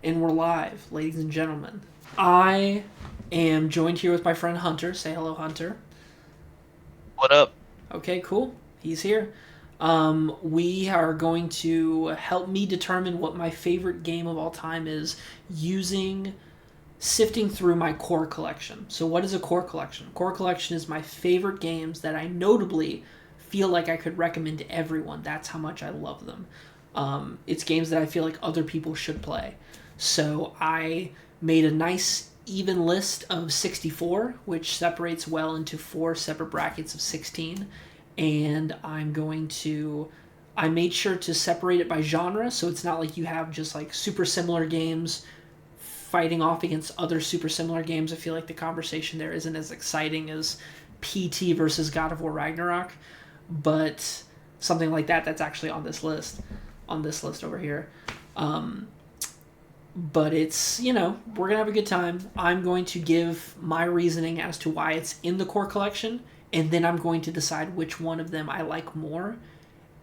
And we're live, ladies and gentlemen. I am joined here with my friend Hunter. Say hello, Hunter. What up? Okay, cool. He's here. We are going to help me determine what my favorite game of all time is using sifting through my core collection. So, what is a core collection? Core collection is my favorite games that I notably feel like I could recommend to everyone. That's how much I love them. It's games that I feel like other people should play. So, I made a nice even list of 64, which separates well into four separate brackets of 16. And I made sure to separate it by genre, so it's not like you have just like super similar games fighting off against other super similar games. I feel like the conversation there isn't as exciting as PT versus God of War Ragnarok, but something like that's actually on this list over here. Um, but it's, we're going to have a good time. I'm going to give my reasoning as to why it's in the core collection, and then I'm going to decide which one of them I like more.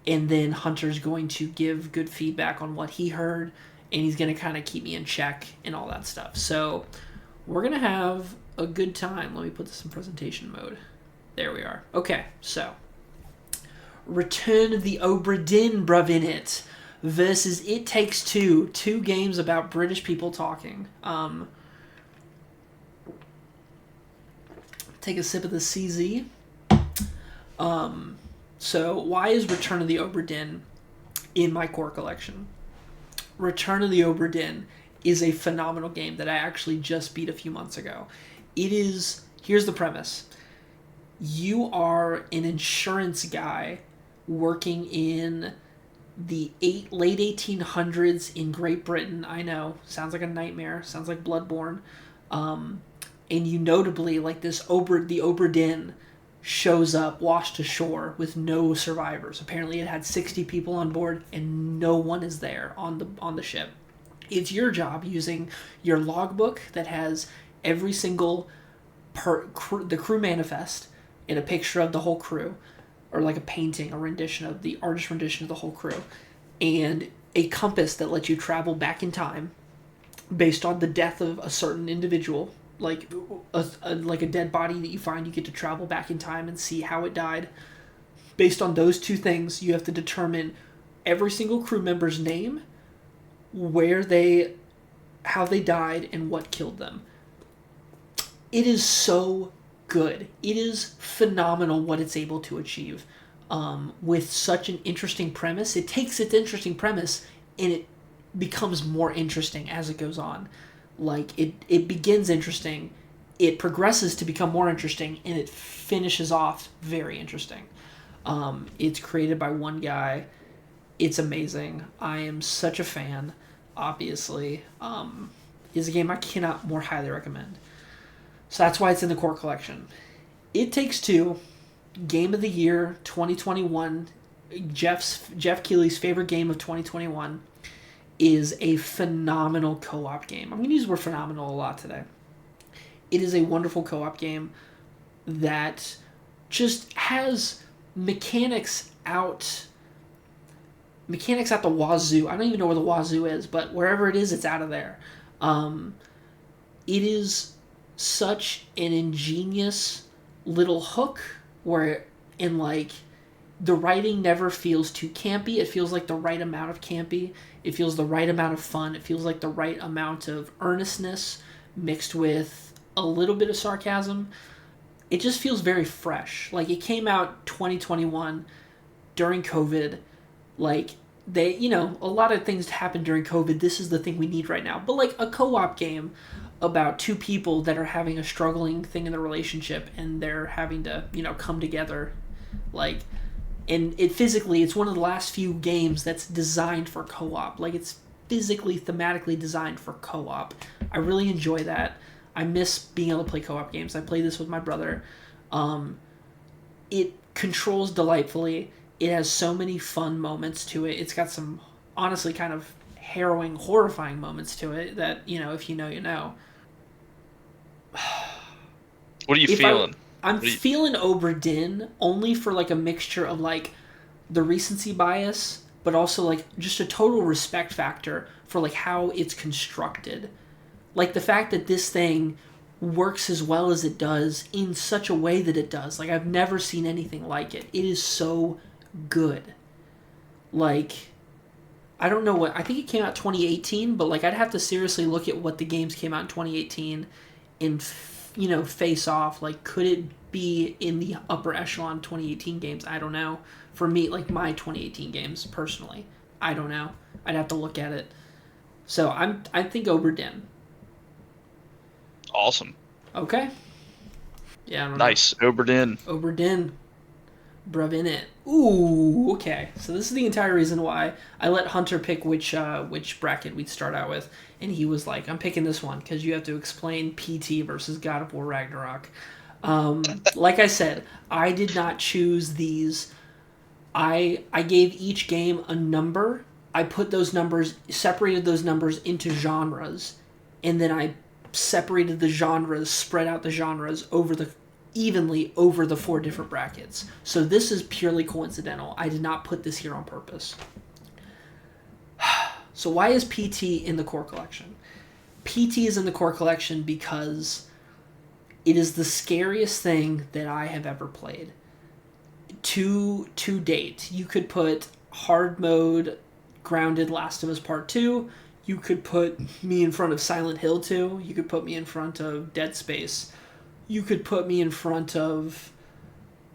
And then Hunter's going to give good feedback on what he heard, and he's going to kind of keep me in check and all that stuff. So we're going to have a good time. Let me put this in presentation mode. There we are. Okay, so Return of the Obra Dinn, bruv, in it versus It Takes Two. Two games about British people talking. Take a sip of the CZ. So why is Return of the Obra Dinn in my core collection? Return of the Obra Dinn is a phenomenal game that I actually just beat a few months ago. It is, here's the premise. You are an insurance guy working in the late 1800s in Great Britain. I know, sounds like a nightmare, sounds like Bloodborne. And you notably, like the Obra Dinn shows up washed ashore with no survivors. Apparently it had 60 people on board and no one is there on the ship. It's your job using your logbook that has every single the crew manifest and a picture of the whole crew, or like a painting, a rendition of the artist rendition of the whole crew, and a compass that lets you travel back in time based on the death of a certain individual, like like a dead body that you find. You get to travel back in time and see how it died. Based on those two things, you have to determine every single crew member's name, how they died, and what killed them. It is so good. It is phenomenal what it's able to achieve with such an interesting premise. It takes its interesting premise and it becomes more interesting as it goes on. Like it begins interesting, it progresses to become more interesting, and it finishes off very interesting. It's created by one guy. It's amazing. I am such a fan. Obviously, is a game I cannot more highly recommend. So that's why it's in the core collection. It Takes Two, Game of the Year 2021. Jeff Keighley's favorite game of 2021 is a phenomenal co-op game. I'm going to use the word phenomenal a lot today. It is a wonderful co-op game that just has mechanics out the wazoo. I don't even know where the wazoo is, but wherever it is, it's out of there. It is such an ingenious little hook where, in like, the writing never feels too campy. It feels like the right amount of campy. It feels the right amount of fun. It feels like the right amount of earnestness mixed with a little bit of sarcasm. It just feels very fresh. Like, it came out 2021 during COVID. Like, a lot of things happened during COVID. This is the thing we need right now. But, like, a co-op game about two people that are having a struggling thing in the relationship and they're having to, come together. Like, and it's one of the last few games that's designed for co-op. Like, it's physically, thematically designed for co-op. I really enjoy that. I miss being able to play co-op games. I played this with my brother. It controls delightfully. It has so many fun moments to it. It's got some, honestly, kind of harrowing, horrifying moments to it that, if you know, you know. What are you If I, feeling? I'm What are you, feeling Obra Dinn only for like a mixture of like the recency bias, but also like just a total respect factor for like how it's constructed. Like the fact that this thing works as well as it does in such a way that it does. Like I've never seen anything like it. It is so good. Like I don't know what I think it came out 2018, but like I'd have to seriously look at what the games came out in 2018 and face off. Like could it be in the upper echelon 2018 games? I don't know. For me, like my 2018 games personally, I don't know. I'd have to look at it. So I think Obra Dinn. Awesome. Okay. Yeah, I don't Nice. Obra Dinn. know. Obra Dinn. Bruv in it. Ooh, okay. So this is the entire reason why I let Hunter pick which bracket we'd start out with, and he was like, "I'm picking this one because you have to explain PT versus God of War Ragnarok." Like I said, I did not choose these. I gave each game a number. I put those numbers, separated those numbers into genres, and then I separated the genres, spread out the genres evenly over the 4 different brackets. So this is purely coincidental. I did not put this here on purpose. So why is PT in the core collection? PT is in the core collection because it is the scariest thing that I have ever played. To date, you could put hard mode, Grounded, Last of Us Part 2. You could put me in front of Silent Hill 2. You could put me in front of Dead Space. You could put me in front of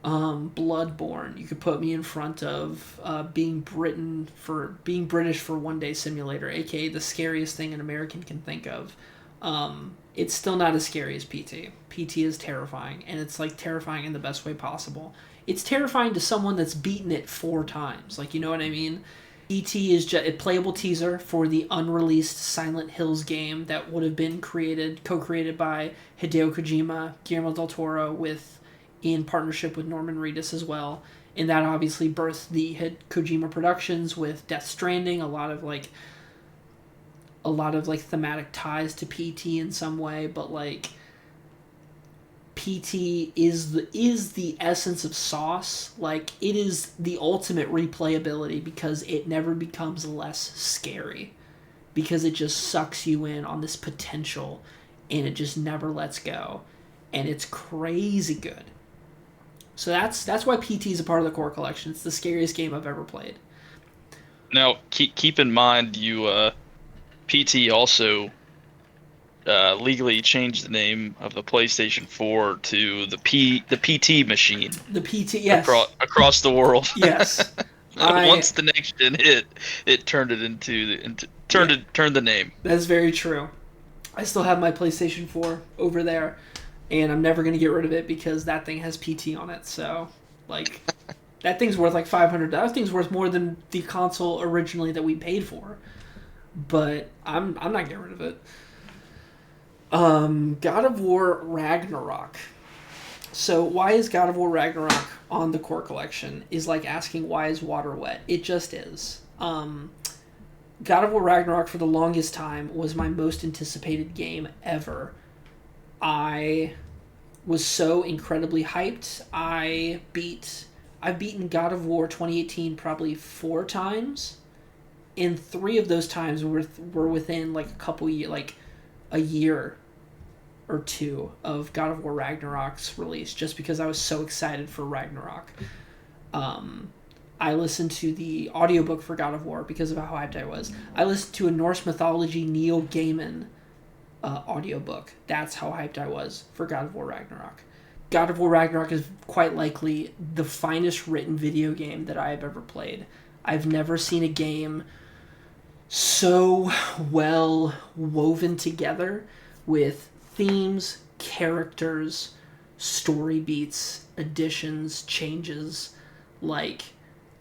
Bloodborne. You could put me in front of being British for One Day Simulator, aka the scariest thing an American can think of. It's still not as scary as PT. PT is terrifying, and it's like terrifying in the best way possible. It's terrifying to someone that's beaten it 4 times. Like, you know what I mean? PT is just a playable teaser for the unreleased Silent Hills game that would have been co-created by Hideo Kojima, Guillermo del Toro, in partnership with Norman Reedus as well. And that obviously birthed the Kojima Productions with Death Stranding, a lot of thematic ties to PT in some way, but like PT is the essence of Sauce. Like it is the ultimate replayability because it never becomes less scary, because it just sucks you in on this potential and it just never lets go, and it's crazy good. So that's why PT is a part of the core collection. It's the scariest game I've ever played. Now, keep in mind, you PT also legally changed the name of the PlayStation 4 to the PT machine. The PT, yes, across the world. Yes. Once the next gen hit, it turned it turned the name. That's very true. I still have my PlayStation 4 over there, and I'm never going to get rid of it because that thing has PT on it. So, like, that thing's worth like $500. That thing's worth more than the console originally that we paid for. But I'm not getting rid of it. God of War Ragnarok. So why is God of War Ragnarok on the core collection is like asking why is water wet. It just is. God of War Ragnarok for the longest time was my most anticipated game ever. I was so incredibly hyped. I've beaten God of War 2018 probably 4 times. And 3 of those times were within like a year or 2 of God of War Ragnarok's release, just because I was so excited for Ragnarok. I listened to the audiobook for God of War because of how hyped I was. I listened to a Norse mythology Neil Gaiman audiobook. That's how hyped I was for God of War Ragnarok. God of War Ragnarok is quite likely the finest written video game that I have ever played. I've never seen a game so well woven together with themes, characters, story beats, additions, changes. Like,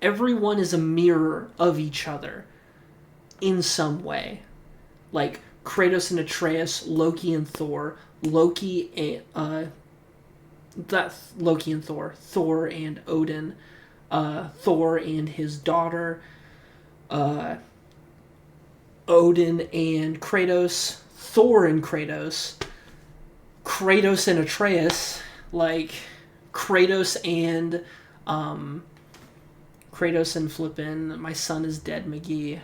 everyone is a mirror of each other in some way. Like, Kratos and Atreus, Loki and Thor, Loki and Thor and Odin, Thor and his daughter, Odin and Kratos, Thor and Kratos, Kratos and Atreus, like Kratos Kratos and flippin' my son is dead McGee,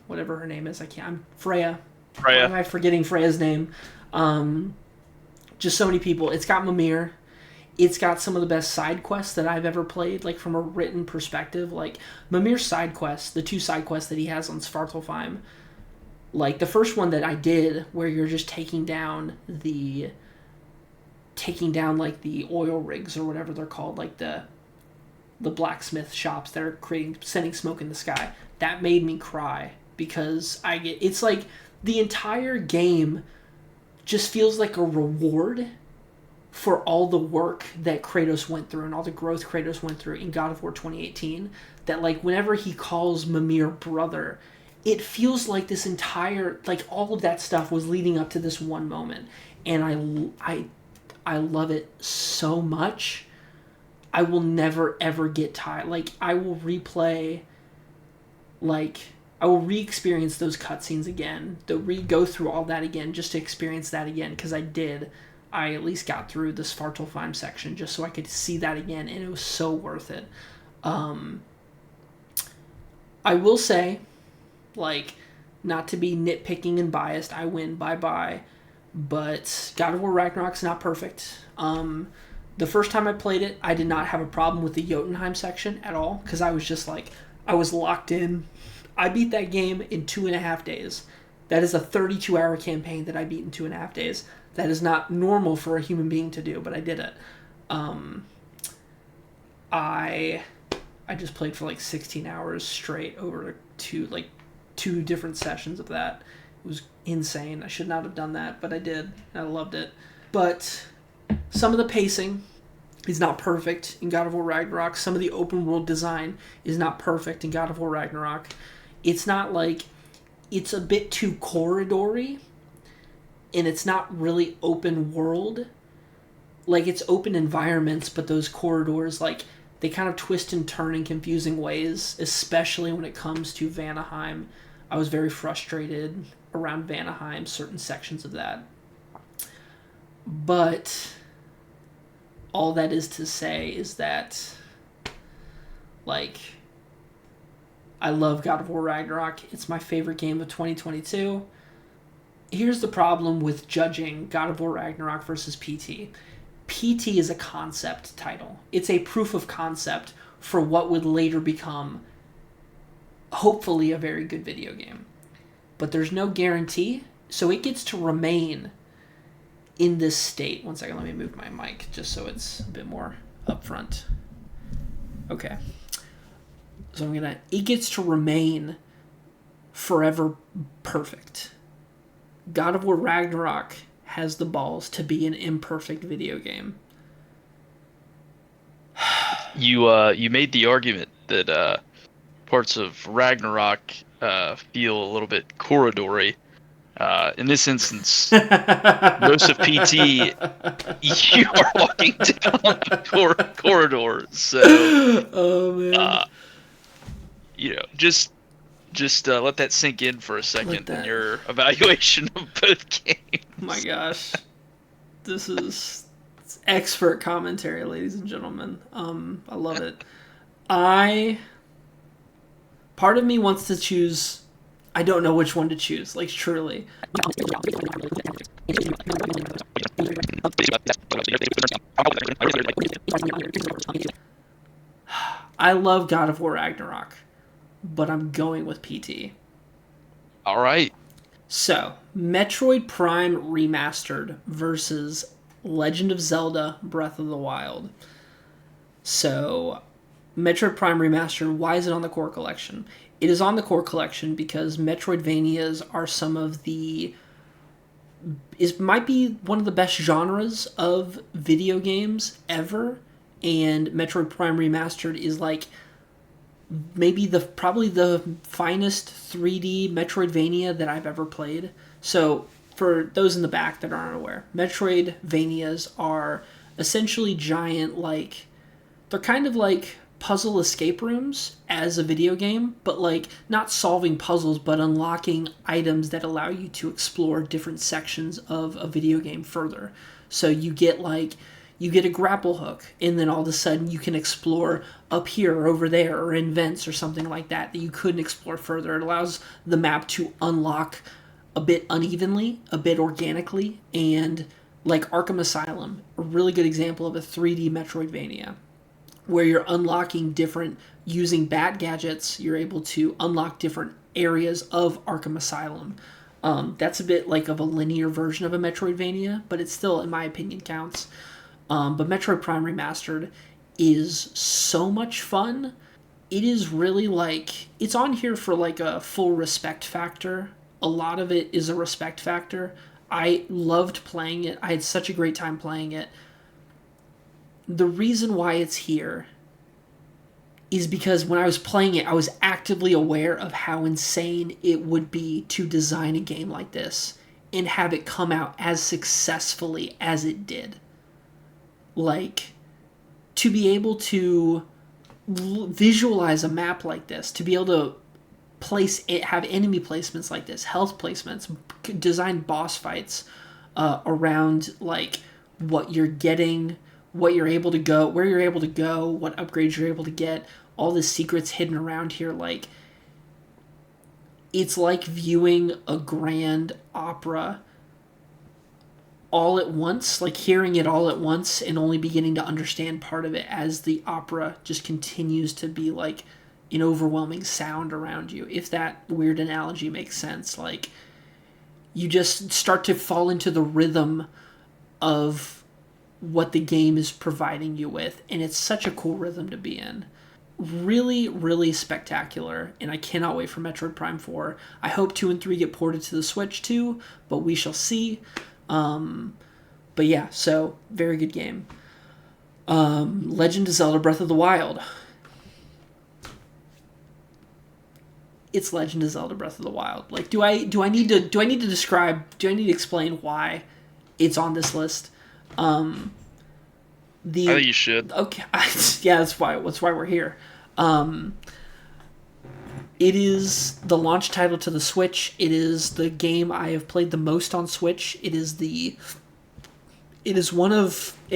whatever her name is, I'm Freya. Why am I forgetting Freya's name? Just so many people. It's got Mimir. It's got some of the best side quests that I've ever played, like from a written perspective. Like Mimir's side quests, the 2 side quests that he has on Svartalfheim. Like the first one that I did, where you're just taking down like the oil rigs or whatever they're called, like the blacksmith shops that are sending smoke in the sky. That made me cry because it's like the entire game just feels like a reward for all the work that Kratos went through and all the growth Kratos went through in God of War 2018. That like whenever he calls Mimir brother, it feels like this entire, like all of that stuff was leading up to this one moment. And I love it so much. I will never ever get tired. Like I will re-experience those cutscenes again. Go through all that again just to experience that again, because I at least got through the Svartalfheim section just so I could see that again, and it was so worth it. I will say, like, not to be nitpicking and biased, I win, bye-bye, but God of War Ragnarok's not perfect. The first time I played it, I did not have a problem with the Jotunheim section at all, because I was just like, I was locked in. I beat that game in 2.5 days. That is a 32-hour campaign that I beat in 2.5 days. That is not normal for a human being to do, but I did it. I just played for like 16 hours straight over two different sessions of that. It was insane. I should not have done that, but I did. I loved it. But some of the pacing is not perfect in God of War Ragnarok. Some of the open world design is not perfect in God of War Ragnarok. It's not like... It's a bit too corridory, and it's not really open world. Like, it's open environments, but those corridors, like, they kind of twist and turn in confusing ways, especially when it comes to Vanaheim. I was very frustrated around Vanaheim, certain sections of that. But all that is to say is that, like, I love God of War Ragnarok. It's my favorite game of 2022. Here's the problem with judging God of War Ragnarok versus PT. PT is a concept title. It's a proof of concept for what would later become, hopefully, a very good video game. But there's no guarantee, so it gets to remain in this state. One second, let me move my mic just so it's a bit more upfront. Okay. So it gets to remain forever perfect. God of War Ragnarok has the balls to be an imperfect video game. You made the argument that parts of Ragnarok feel a little bit corridory. In this instance, most of PT, you are walking down the corridor. So, oh man, just let that sink in for a second in your evaluation of both games. Oh my gosh, this is expert commentary, ladies and gentlemen. I love it. Part of me wants to choose. I don't know which one to choose. Like, truly. I love God of War Ragnarok, but I'm going with PT. All right. So, Metroid Prime Remastered versus Legend of Zelda Breath of the Wild. So, Metroid Prime Remastered, why is it on the core collection? It is on the core collection because Metroidvanias are some of the... might be one of the best genres of video games ever, and Metroid Prime Remastered is like maybe probably the finest 3D Metroidvania that I've ever played. So, for those in the back that aren't aware, Metroidvanias are essentially giant, like... They're kind of like puzzle escape rooms as a video game, but like not solving puzzles, but unlocking items that allow you to explore different sections of a video game further. So you get like, you get a grapple hook, and then all of a sudden you can explore up here or over there or in vents or something like that you couldn't explore further. It allows the map to unlock a bit unevenly, a bit organically, and like Arkham Asylum, a really good example of a 3D Metroidvania, where you're unlocking different, using bat gadgets, you're able to unlock different areas of Arkham Asylum. That's a bit like of a linear version of a Metroidvania, but it still, in my opinion, counts. But Metroid Prime Remastered is so much fun. It is really like, it's on here for like a full respect factor. A lot of it is a respect factor. I loved playing it. I had such a great time playing it. The reason why it's here is because when I was playing it, I was actively aware of how insane it would be to design a game like this and have it come out as successfully as it did. Like, to be able to visualize a map like this, to be able to place it, have enemy placements like this, health placements, design boss fights around like what you're getting, what you're able to go, where you're able to go, what upgrades you're able to get, all the secrets hidden around here. Like, it's like viewing a grand opera all at once, like hearing it all at once and only beginning to understand part of it as the opera just continues to be like an overwhelming sound around you. If that weird analogy makes sense, like you just start to fall into the rhythm of what the game is providing you with, and it's such a cool rhythm to be in. Really, really spectacular, and I cannot wait for Metroid Prime 4. I hope 2 and 3 get ported to the Switch too, but we shall see. But yeah, so very good game. Legend of Zelda Breath of the Wild. It's Legend of Zelda Breath of the Wild. Like, do I need to explain why it's on this list? I think you should. Okay, yeah, that's why we're here. It is the launch title to the Switch. It is the game I have played the most on Switch. It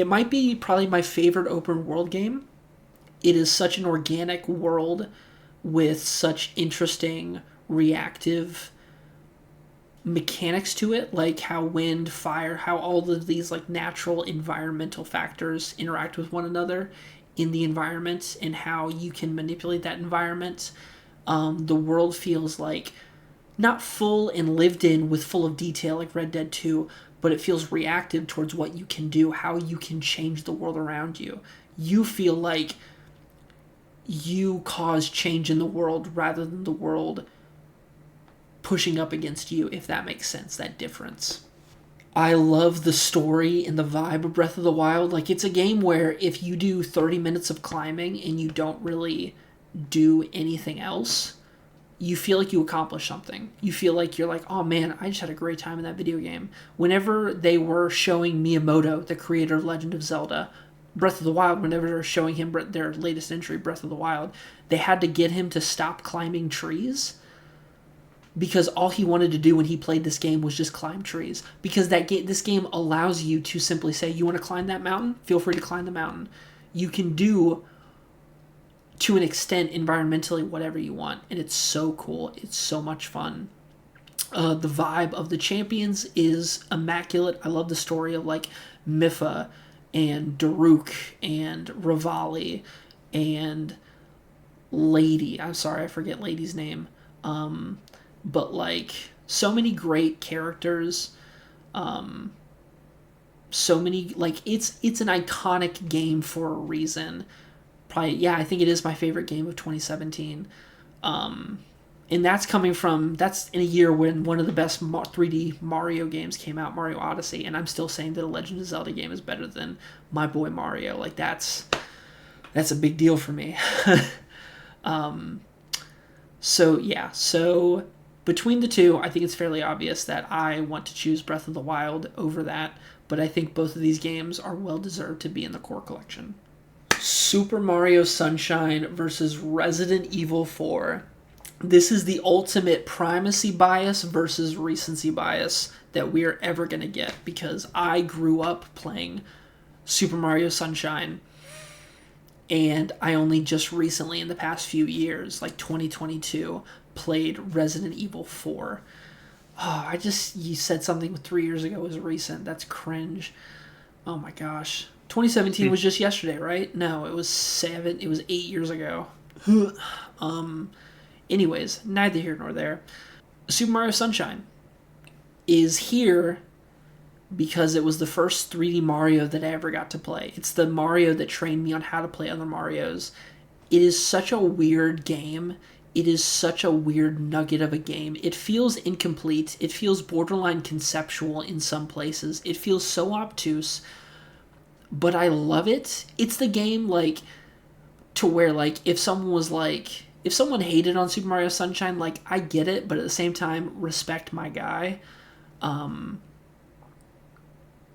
might be probably my favorite open world game. It is such an organic world with such interesting reactive mechanics to it, like how wind, fire, how all of these like natural environmental factors interact with one another in the environment and how you can manipulate that environment. The world feels like not full and lived in with full of detail like Red Dead 2, but it feels reactive towards what you can do, how you can change the world around you. You feel like you cause change in the world rather than the world pushing up against you, if that makes sense, that difference. I love the story and the vibe of Breath of the Wild. Like, it's a game where if you do 30 minutes of climbing and you don't really do anything else, you feel like you accomplished something. You feel like you're like, oh man, I just had a great time in that video game. Whenever they were showing Miyamoto, the creator of Legend of Zelda, Breath of the Wild, whenever they were showing him their latest entry, Breath of the Wild, they had to get him to stop climbing trees because all he wanted to do when he played this game was just climb trees. Because this game allows you to simply say, you want to climb that mountain? Feel free to climb the mountain. You can do, to an extent, environmentally, whatever you want. And it's so cool. It's so much fun. The vibe of the champions is immaculate. I love the story of, like, Mipha and Daruk and Rivali and Lady. I'm sorry, I forget Lady's name. But, like, so many great characters. So many, like, it's an iconic game for a reason. Probably, yeah, I think it is my favorite game of 2017. And that's in a year when one of the best 3D Mario games came out, Mario Odyssey, and I'm still saying that a Legend of Zelda game is better than my boy Mario. Like, that's a big deal for me. So between the two, I think it's fairly obvious that I want to choose Breath of the Wild over that, but I think both of these games are well-deserved to be in the core collection. Super Mario Sunshine versus Resident Evil 4. This is the ultimate primacy bias versus recency bias that we are ever going to get, because I grew up playing Super Mario Sunshine, and I only just recently, in the past few years, like 2022, played Resident Evil 4. Oh, you said something 3 years ago was recent. That's cringe. Oh my gosh. 2017 was just yesterday, right? No, it was 8 years ago. Anyways, neither here nor there. Super Mario Sunshine is here because it was the first 3D Mario that I ever got to play. It's the Mario that trained me on how to play other Marios. It is such a weird game. It is such a weird nugget of a game. It feels incomplete. It feels borderline conceptual in some places. It feels so obtuse, but I love it. It's the game, like, to where, like, if someone hated on Super Mario Sunshine, like, I get it, but at the same time, respect my guy.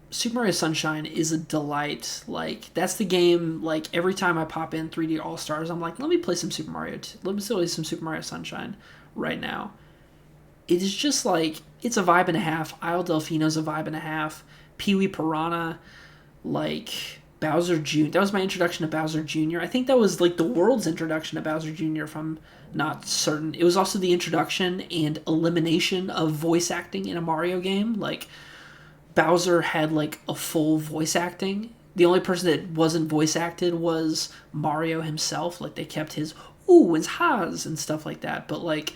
Super Mario Sunshine is a delight. Like, that's the game, like, every time I pop in 3D All-Stars, I'm like, let me play some Super Mario Sunshine right now. It is just like, it's a vibe and a half. Isle Delfino's a vibe and a half. Pee-wee Piranha, like, Bowser Jr. That was my introduction to Bowser Jr. I think that was, like, the world's introduction to Bowser Jr., if I'm not certain. It was also the introduction and elimination of voice acting in a Mario game. Like, Bowser had, like, a full voice acting. The only person that wasn't voice acted was Mario himself. Like, they kept his ooh and ha's and stuff like that. But, like,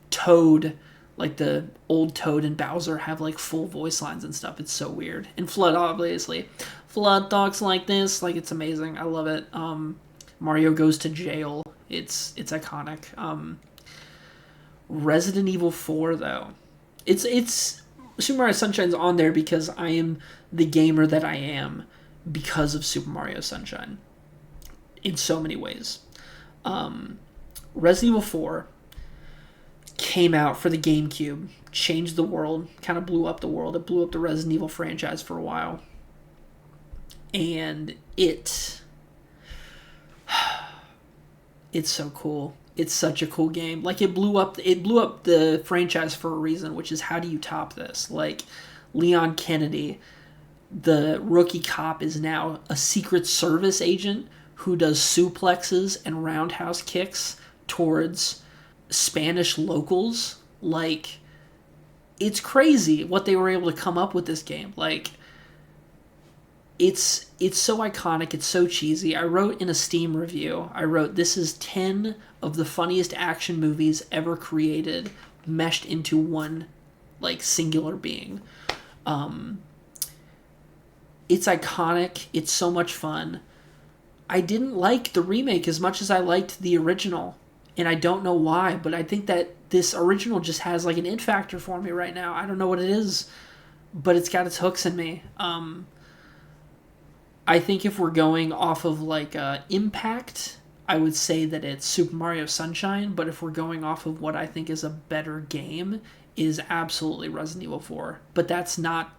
Toad, like, the old Toad and Bowser have, like, full voice lines and stuff. It's so weird. And Flood, obviously. Flood talks like this. Like, it's amazing. I love it. Mario goes to jail. It's iconic. Resident Evil 4, though. It's Super Mario Sunshine's on there because I am the gamer that I am because of Super Mario Sunshine in so many ways. Resident Evil 4 came out for the GameCube, changed the world, kind of blew up the world. It blew up the Resident Evil franchise for a while. And it's so cool. It's such a cool game. Like, it blew up the franchise for a reason, which is, how do you top this? Like, Leon Kennedy, the rookie cop, is now a Secret Service agent who does suplexes and roundhouse kicks towards Spanish locals. Like, it's crazy what they were able to come up with this game. Like, it's so iconic, it's so cheesy. I wrote in a Steam review, this is 10 of the funniest action movies ever created, meshed into one, like, singular being. It's iconic, it's so much fun. I didn't like the remake as much as I liked the original, and I don't know why, but I think that this original just has, like, an it factor for me right now. I don't know what it is, but it's got its hooks in me. I think if we're going off of, like, impact, I would say that it's Super Mario Sunshine, but if we're going off of what I think is a better game, is absolutely Resident Evil 4. But that's not...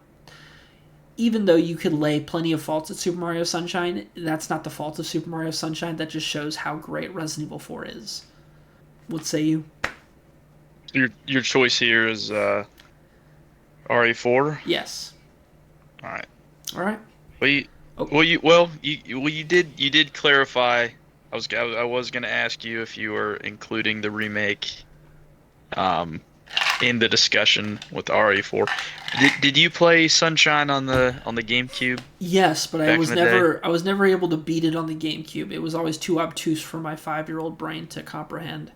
Even though you could lay plenty of faults at Super Mario Sunshine, that's not the fault of Super Mario Sunshine. That just shows how great Resident Evil 4 is. What say you? Your choice here is RE4? Yes. All right. All right. You did clarify. I was going to ask you if you were including the remake in the discussion with RE4. Did you play Sunshine on the GameCube? Yes, but I was never able to beat it on the GameCube. It was always too obtuse for my 5-year-old brain to comprehend.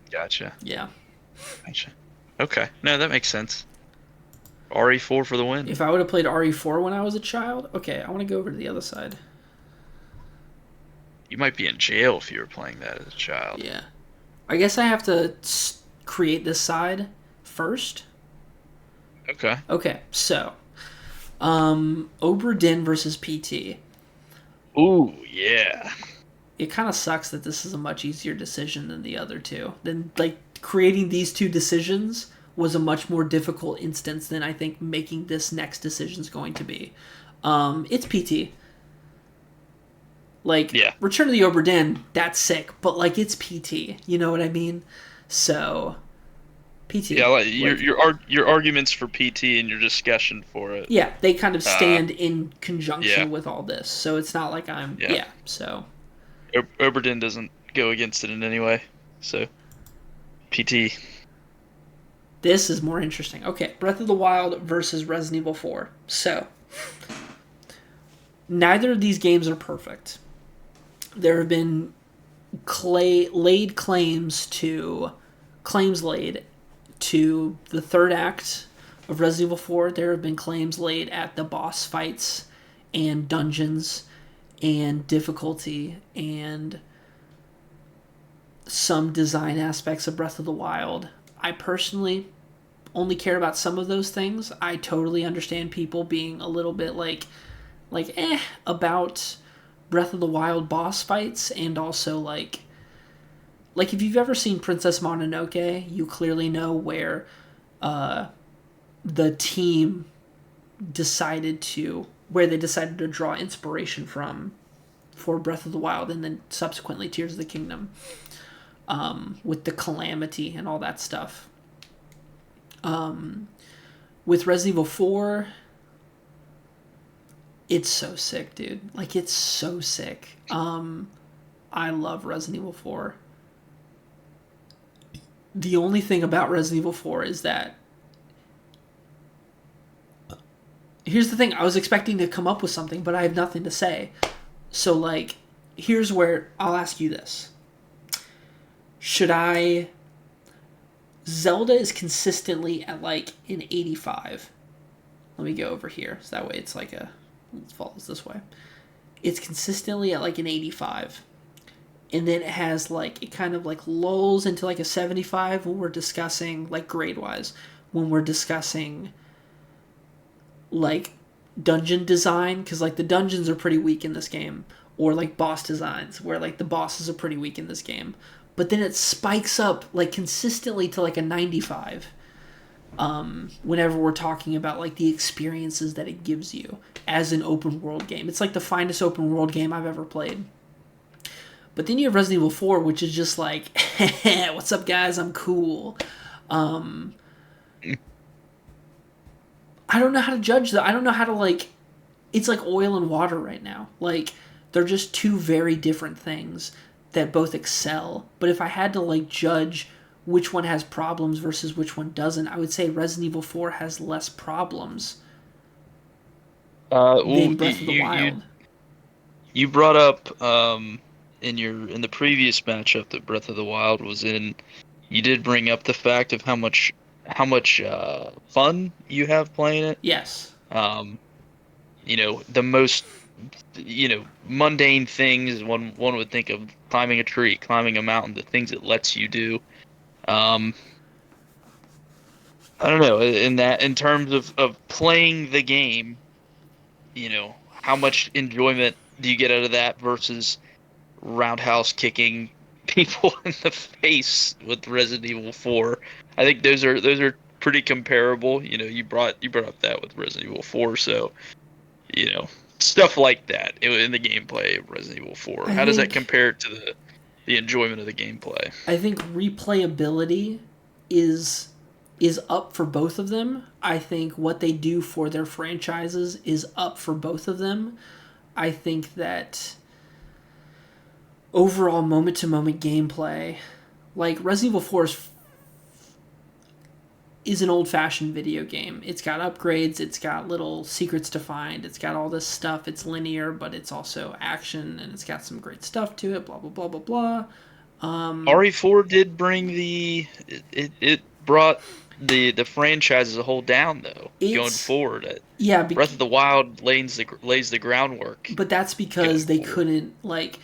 Gotcha. Yeah. Gotcha. Okay. No, that makes sense. RE4 for the win. If I would have played RE4 when I was a child, okay, I want to go over to the other side. You might be in jail if you were playing that as a child. Yeah. I guess I have to create this side first. Okay. Okay, so Obra Dinn versus PT. Ooh, yeah. It kind of sucks that this is a much easier decision than the other two. Then, like, creating these two decisions was a much more difficult instance than I think making this next decision is going to be. It's PT. Like, yeah. Return of the Obra Dinn, that's sick, but, like, it's PT. You know what I mean? So, PT. Yeah, like Like, your arguments for PT and your discussion for it. yeah, they kind of Uh, stand in yeah, conjunction with all this. So it's not like I'm, yeah. yeah, so. Oberdin doesn't go against it in any way. So PT. This is more interesting. Okay, Breath of the Wild versus Resident Evil 4. So, neither of these games are perfect. There have been laid claims laid to the third act of Resident Evil 4. There have been claims laid at the boss fights and dungeons and difficulty and some design aspects of Breath of the Wild. I personally only care about some of those things. I totally understand people being a little bit about Breath of the Wild boss fights, and also like if you've ever seen Princess Mononoke, you clearly know where the team decided to draw inspiration from for Breath of the Wild, and then subsequently Tears of the Kingdom, with the calamity and all that stuff. With Resident Evil 4, it's so sick, dude. Like, it's so sick. I love Resident Evil 4. The only thing about Resident Evil 4 is that, here's the thing, I was expecting to come up with something, but I have nothing to say. So, like, here's where I'll ask you this. Zelda is consistently at like an 85. Let me go over here, so that way it's like it follows this way. It's consistently at like an 85. And then it has like, it kind of like lulls into like a 75 when we're discussing, like, grade wise, when we're discussing like dungeon design, because like the dungeons are pretty weak in this game, or like boss designs where like the bosses are pretty weak in this game. But then it spikes up like consistently to like a 95 whenever we're talking about like the experiences that it gives you as an open world game. It's like the finest open world game I've ever played. But then you have Resident Evil 4, which is just like, what's up, guys? I'm cool. I don't know how to judge that. I don't know how to, like, it's like oil and water right now. Like, they're just two very different things that both excel. But if I had to, like, judge which one has problems versus which one doesn't, I would say Resident Evil 4 has less problems Well, than Breath of the Wild. you brought up in the previous matchup that Breath of the Wild was in. You did bring up the fact of how much fun you have playing it. Yes. The most mundane things one would think of: climbing a tree, climbing a mountain, the things it lets you do. Um, I don't know, in terms of playing the game, how much enjoyment do you get out of that versus roundhouse kicking people in the face with Resident Evil 4? I think those are pretty comparable. You brought up that with Resident Evil 4, so you know stuff like that in the gameplay of Resident Evil 4. How does that compare to the enjoyment of the gameplay? I think replayability is up for both of them. I think what they do for their franchises is up for both of them. I think that overall moment to moment gameplay, like Resident Evil 4 is an old fashioned video game. It's got upgrades, it's got little secrets to find, it's got all this stuff. It's linear, but it's also action, and it's got some great stuff to it, blah, blah, blah, blah, blah. RE4 did bring it brought the franchise as a whole down, though, going forward. Yeah, Breath of the Wild lays the groundwork. But that's because they couldn't, like,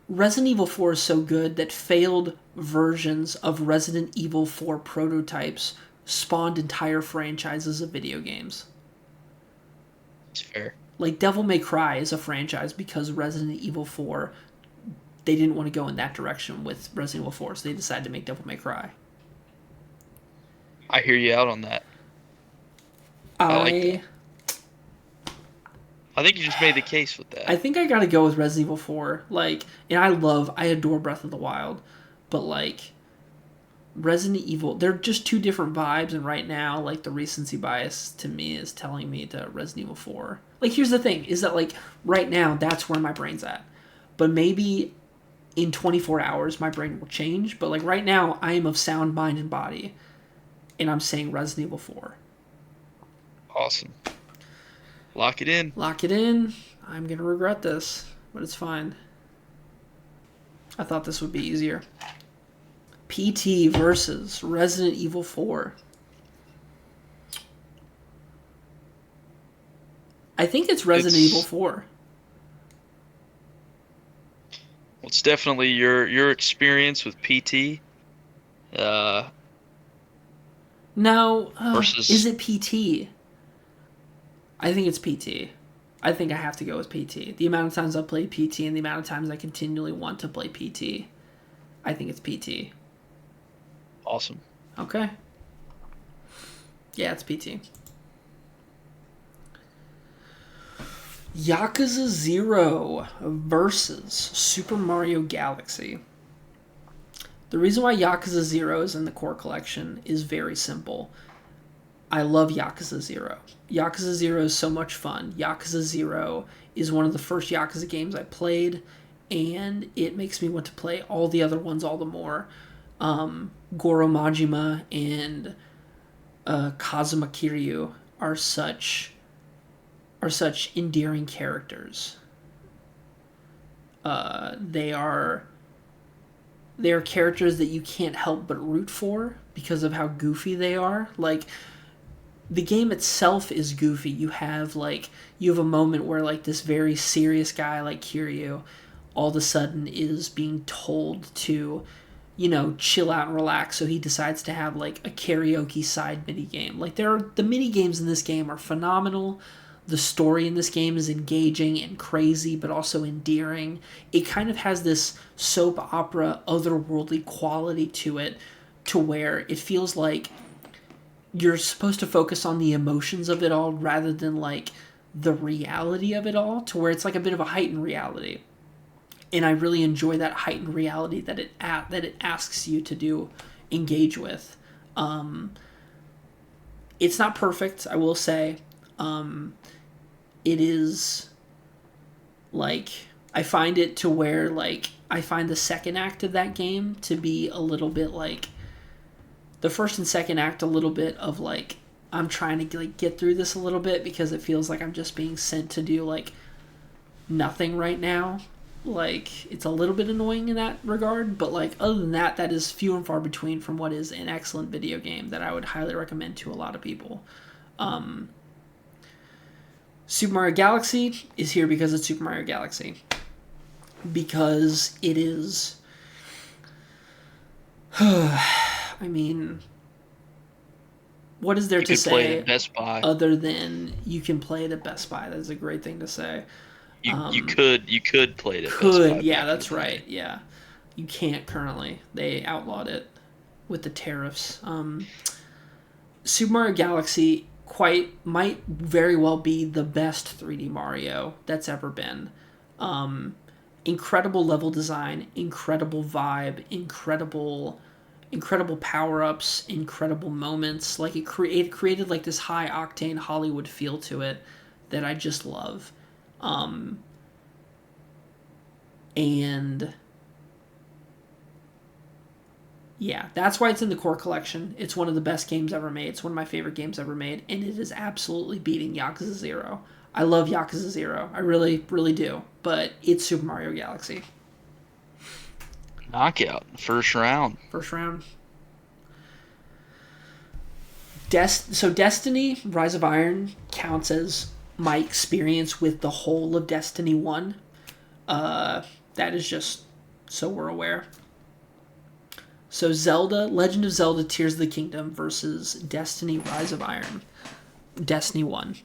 Resident Evil 4 is so good that failed versions of Resident Evil 4 prototypes spawned entire franchises of video games. It's fair. Like, Devil May Cry is a franchise because Resident Evil 4, they didn't want to go in that direction with Resident Evil 4, so they decided to make Devil May Cry. I hear you out on that. I like that. I think you just made the case with that. I think I gotta go with Resident Evil 4. Like, and I adore Breath of the Wild, but like, Resident Evil, they're just two different vibes, and right now, like, the recency bias to me is telling me to Resident Evil 4. Like, here's the thing, is that, like, right now, that's where my brain's at. But maybe in 24 hours, my brain will change. But, like, right now, I am of sound mind and body, and I'm saying Resident Evil 4. Awesome. Lock it in. Lock it in. I'm going to regret this, but it's fine. I thought this would be easier. PT versus Resident Evil 4. I think it's Resident Evil 4. Well, it's definitely your experience with PT. No, versus... is it PT? I think it's PT. I think I have to go with PT. The amount of times I've played PT and the amount of times I continually want to play PT, I think it's PT. Awesome. Okay. Yeah, it's PT. Yakuza 0 versus Super Mario Galaxy. The reason why Yakuza 0 is in the core collection is very simple. I love Yakuza 0. Yakuza 0 is so much fun. Yakuza 0 is one of the first Yakuza games I played, and it makes me want to play all the other ones all the more. Goro Majima and Kazuma Kiryu are such endearing characters. They are characters that you can't help but root for because of how goofy they are. Like, the game itself is goofy. You have a moment where, like, this very serious guy like Kiryu all of a sudden is being told to, chill out and relax, so he decides to have, like, a karaoke side mini game. Like, the mini games in this game are phenomenal. The story in this game is engaging and crazy, but also endearing. It kind of has this soap opera, otherworldly quality to it, to where it feels like you're supposed to focus on the emotions of it all rather than, like, the reality of it all, to where it's like a bit of a heightened reality. And I really enjoy that heightened reality that it asks you to engage with. It's not perfect, I will say. It is, like, I find it to where, like, I find the second act of that game to be a little bit, like, the first and second act a little bit of, like, I'm trying to, like, get through this a little bit because it feels like I'm just being sent to do, like, nothing right now. Like, it's a little bit annoying in that regard, but, like, other than that, that is few and far between from what is an excellent video game that I would highly recommend to a lot of people. Super Mario Galaxy is here because it's Super Mario Galaxy. Because it is... I mean... What is there to say Best Buy. Other than you can play it at Best Buy? That is a great thing to say. You could play it at Best Buy. Yeah, that's right. Yeah. You can't currently. They outlawed it with the tariffs. Super Mario Galaxy might very well be the best 3D Mario that's ever been. Incredible level design, incredible vibe, incredible power-ups, incredible moments. Like, it created like this high octane Hollywood feel to it that I just love. And yeah, that's why it's in the core collection. It's one of the best games ever made. It's one of my favorite games ever made, and it is absolutely beating Yakuza 0. I love Yakuza 0. I really, really do. But it's Super Mario Galaxy. Knockout. First round. So Destiny, Rise of Iron counts as my experience with the whole of Destiny 1. That is just so we're aware. So Zelda, Legend of Zelda Tears of the Kingdom versus Destiny, Rise of Iron. Destiny 1.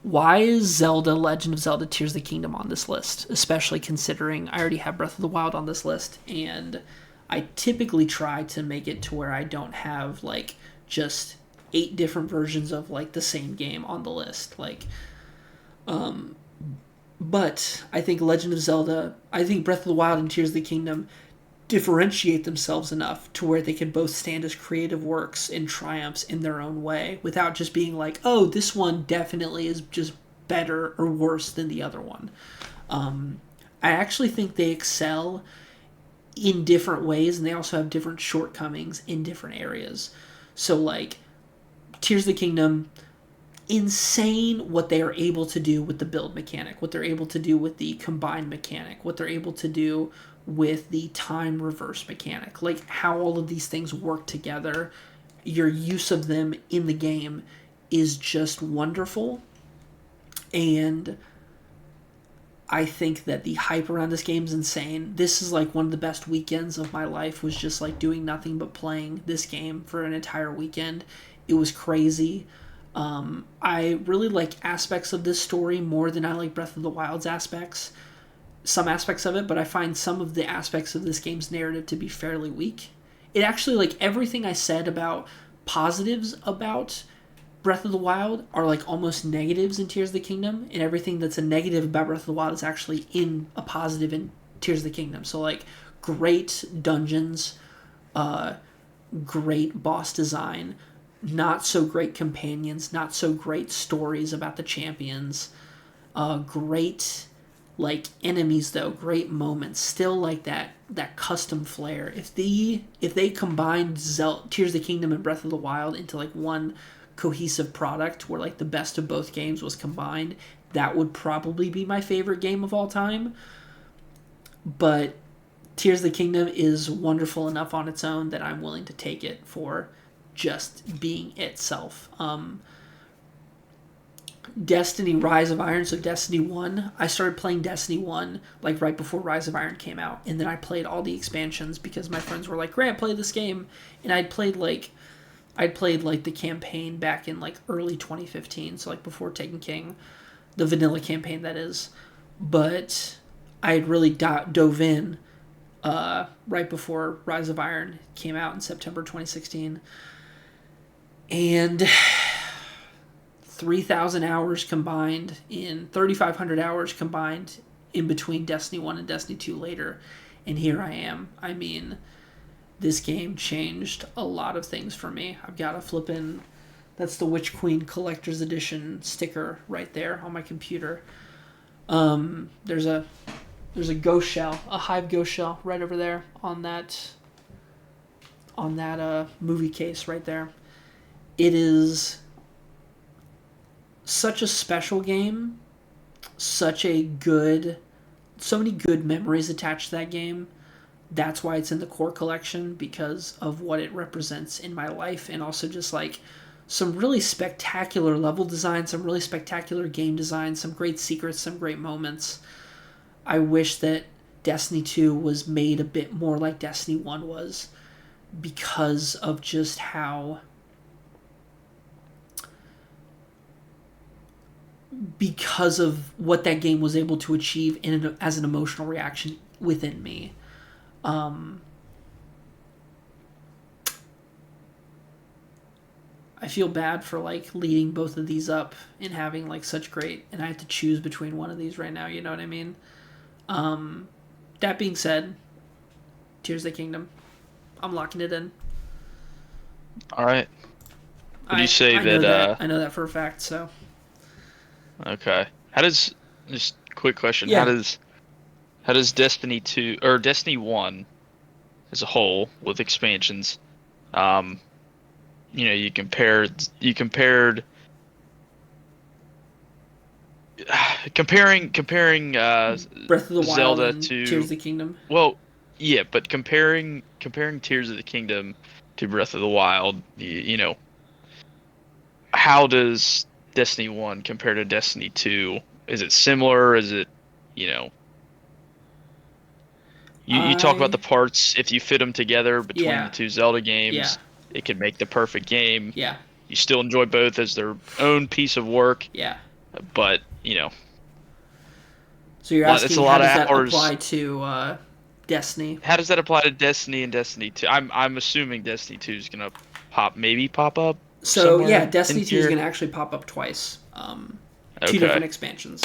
Why is Zelda, Legend of Zelda Tears of the Kingdom on this list? Especially considering I already have Breath of the Wild on this list, and I typically try to make it to where I don't have, like, just 8 different versions of, like, the same game on the list. Like, but I think Legend of Zelda, I think Breath of the Wild and Tears of the Kingdom differentiate themselves enough to where they can both stand as creative works and triumphs in their own way without just being like, oh, this one definitely is just better or worse than the other one. I actually think they excel in different ways, and they also have different shortcomings in different areas. So, like, Tears of the Kingdom, insane what they are able to do with the build mechanic, what they're able to do with the combined mechanic, what they're able to do with the time reverse mechanic, like how all of these things work together. Your use of them in the game is just wonderful, and I think that the hype around this game is insane. This is like one of the best weekends of my life, was just like doing nothing but playing this game for an entire weekend. It was crazy. I really like aspects of this story more than I like Breath of the Wild's aspects. Some aspects of it, but I find some of the aspects of this game's narrative to be fairly weak. It actually, like, everything I said about positives about Breath of the Wild are like almost negatives in Tears of the Kingdom, and everything that's a negative about Breath of the Wild is actually in a positive in Tears of the Kingdom. So, like, great dungeons, great boss design, not so great companions, not so great stories about the champions, great, like, enemies though, great moments, still like that custom flair. If they combined Tears of the Kingdom and Breath of the Wild into like one cohesive product where like the best of both games was combined, that would probably be my favorite game of all time. But Tears of the Kingdom is wonderful enough on its own that I'm willing to take it for just being itself. Destiny Rise of Iron, so Destiny 1, I started playing Destiny 1 like right before Rise of Iron came out, and then I played all the expansions because my friends were like, Grant, play this game. And I'd played like the campaign back in like early 2015, so like before Taken King, the vanilla campaign, that is. But I had really dove in right before Rise of Iron came out in September 2016. And 3,000 hours combined, in 3,500 hours combined in between Destiny 1 and Destiny 2 later, and here I am. I mean, this game changed a lot of things for me. I've got a flippin', that's the Witch Queen Collector's Edition sticker right there on my computer. There's a ghost shell, a hive ghost shell right over there on that movie case right there. It is such a special game, so many good memories attached to that game. That's why it's in the core collection, because of what it represents in my life, and also just like some really spectacular level design, some really spectacular game design, some great secrets, some great moments. I wish that Destiny 2 was made a bit more like Destiny 1 was, because of just how... because of what that game was able to achieve as an emotional reaction within me. I feel bad for like leading both of these up and having like such great, and I have to choose between one of these right now, you know what I mean? That being said, Tears of the Kingdom, I'm locking it in. All right. Would you say I know that for a fact, so. Okay. Just quick question. Yeah. How does Destiny 2 or Destiny 1 as a whole with expansions, you compared comparing Breath of the Wild Zelda and to Tears of the Kingdom. Well, yeah, but comparing Tears of the Kingdom to Breath of the Wild, how does Destiny 1 compare to Destiny 2? Is it similar? Is it, you talk about the parts, if you fit them together between the two Zelda games, it could make the perfect game. Yeah. You still enjoy both as their own piece of work. Yeah. But, So you're asking how does that apply to Destiny? How does that apply to Destiny and Destiny 2? I'm assuming Destiny 2 is going to pop up. So yeah, Destiny 2 is going to actually pop up twice. Two different expansions.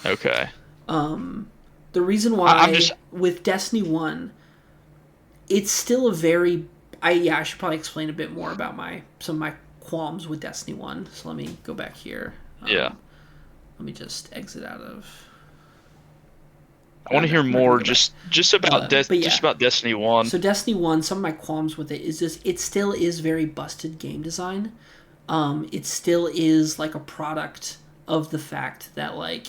Okay. The reason why with Destiny 1, it's still a very... I should probably explain a bit more about some of my qualms with Destiny 1. So let me go back here. Yeah. Let me just exit out of... I want to hear more just about but yeah. just about Destiny 1. So Destiny 1, some of my qualms with it is just it still is very busted game design. It still is like a product of the fact that like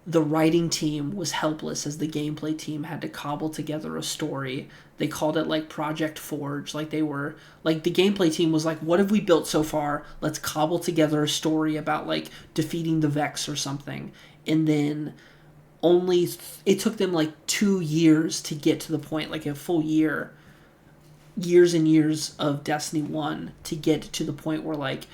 the writing team was helpless as the gameplay team had to cobble together a story. They called it like Project Forge. Like they were like the gameplay team was like, what have we built so far? Let's cobble together a story about like defeating the Vex or something. And then it took them like 2 years to get to the point, like a full years and years of Destiny 1 to get to the point where like,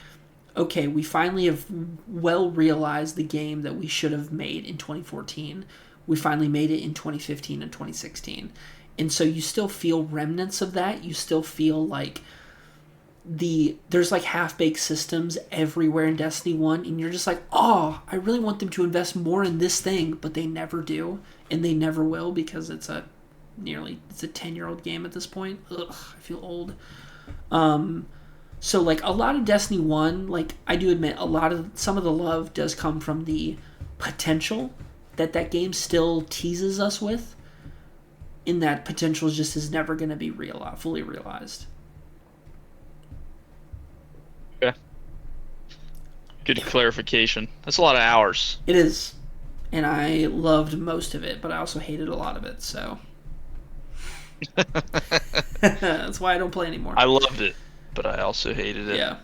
okay, we finally have well realized the game that we should have made in 2014. We finally made it in 2015 and 2016. And so you still feel remnants of that. You still feel like there's like half-baked systems everywhere in Destiny 1, and you're just like, oh, I really want them to invest more in this thing, but they never do, and they never will because it's a 10-year-old game at this point. Ugh, I feel old. So like a lot of Destiny 1, like I do admit some of the love does come from the potential that game still teases us with, and that potential just is never going to be fully realized. Okay. Good clarification. That's a lot of hours. It is. And I loved most of it, but I also hated a lot of it, so. That's why I don't play anymore. I loved it, but I also hated it. Yeah.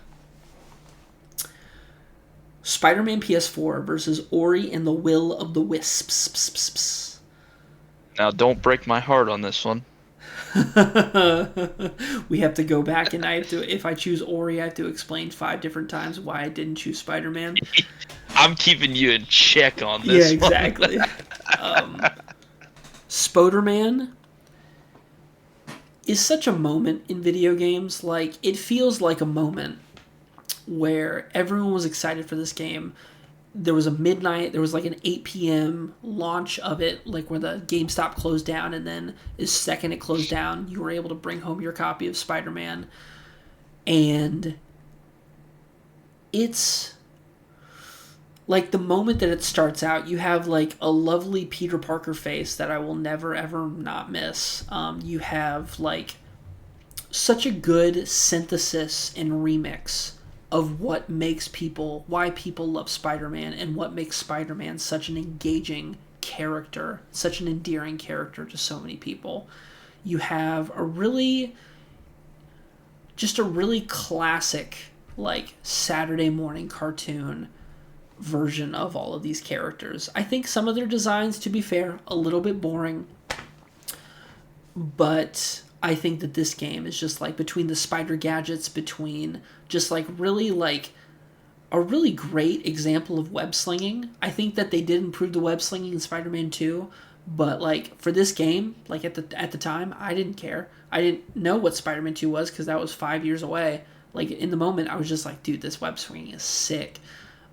Spider-Man PS4 versus Ori and the Will of the Wisps. Now, don't break my heart on this one. We have to go back, and if I choose Ori, I have to explain 5 different times why I didn't choose Spider-Man. I'm keeping you in check on this. Yeah, exactly. Spoderman is such a moment in video games. Like, it feels like a moment where everyone was excited for this game. There was like an 8 p.m. launch of it, like where the GameStop closed down, and then the second it closed down, you were able to bring home your copy of Spider-Man. And it's like the moment that it starts out, you have like a lovely Peter Parker face that I will never ever not miss. You have like such a good synthesis and remix of why people love Spider-Man, and what makes Spider-Man such an engaging character, such an endearing character to so many people. You have a really classic, like, Saturday morning cartoon version of all of these characters. I think some of their designs, to be fair, a little bit boring, but I think that this game is just like between the spider gadgets, between just like really like a really great example of web slinging. I think that they did improve the web slinging in Spider-Man 2, but like for this game, like at the time, I didn't care. I didn't know what Spider-Man 2 was because that was 5 years away. Like in the moment, I was just like, dude, this web swinging is sick.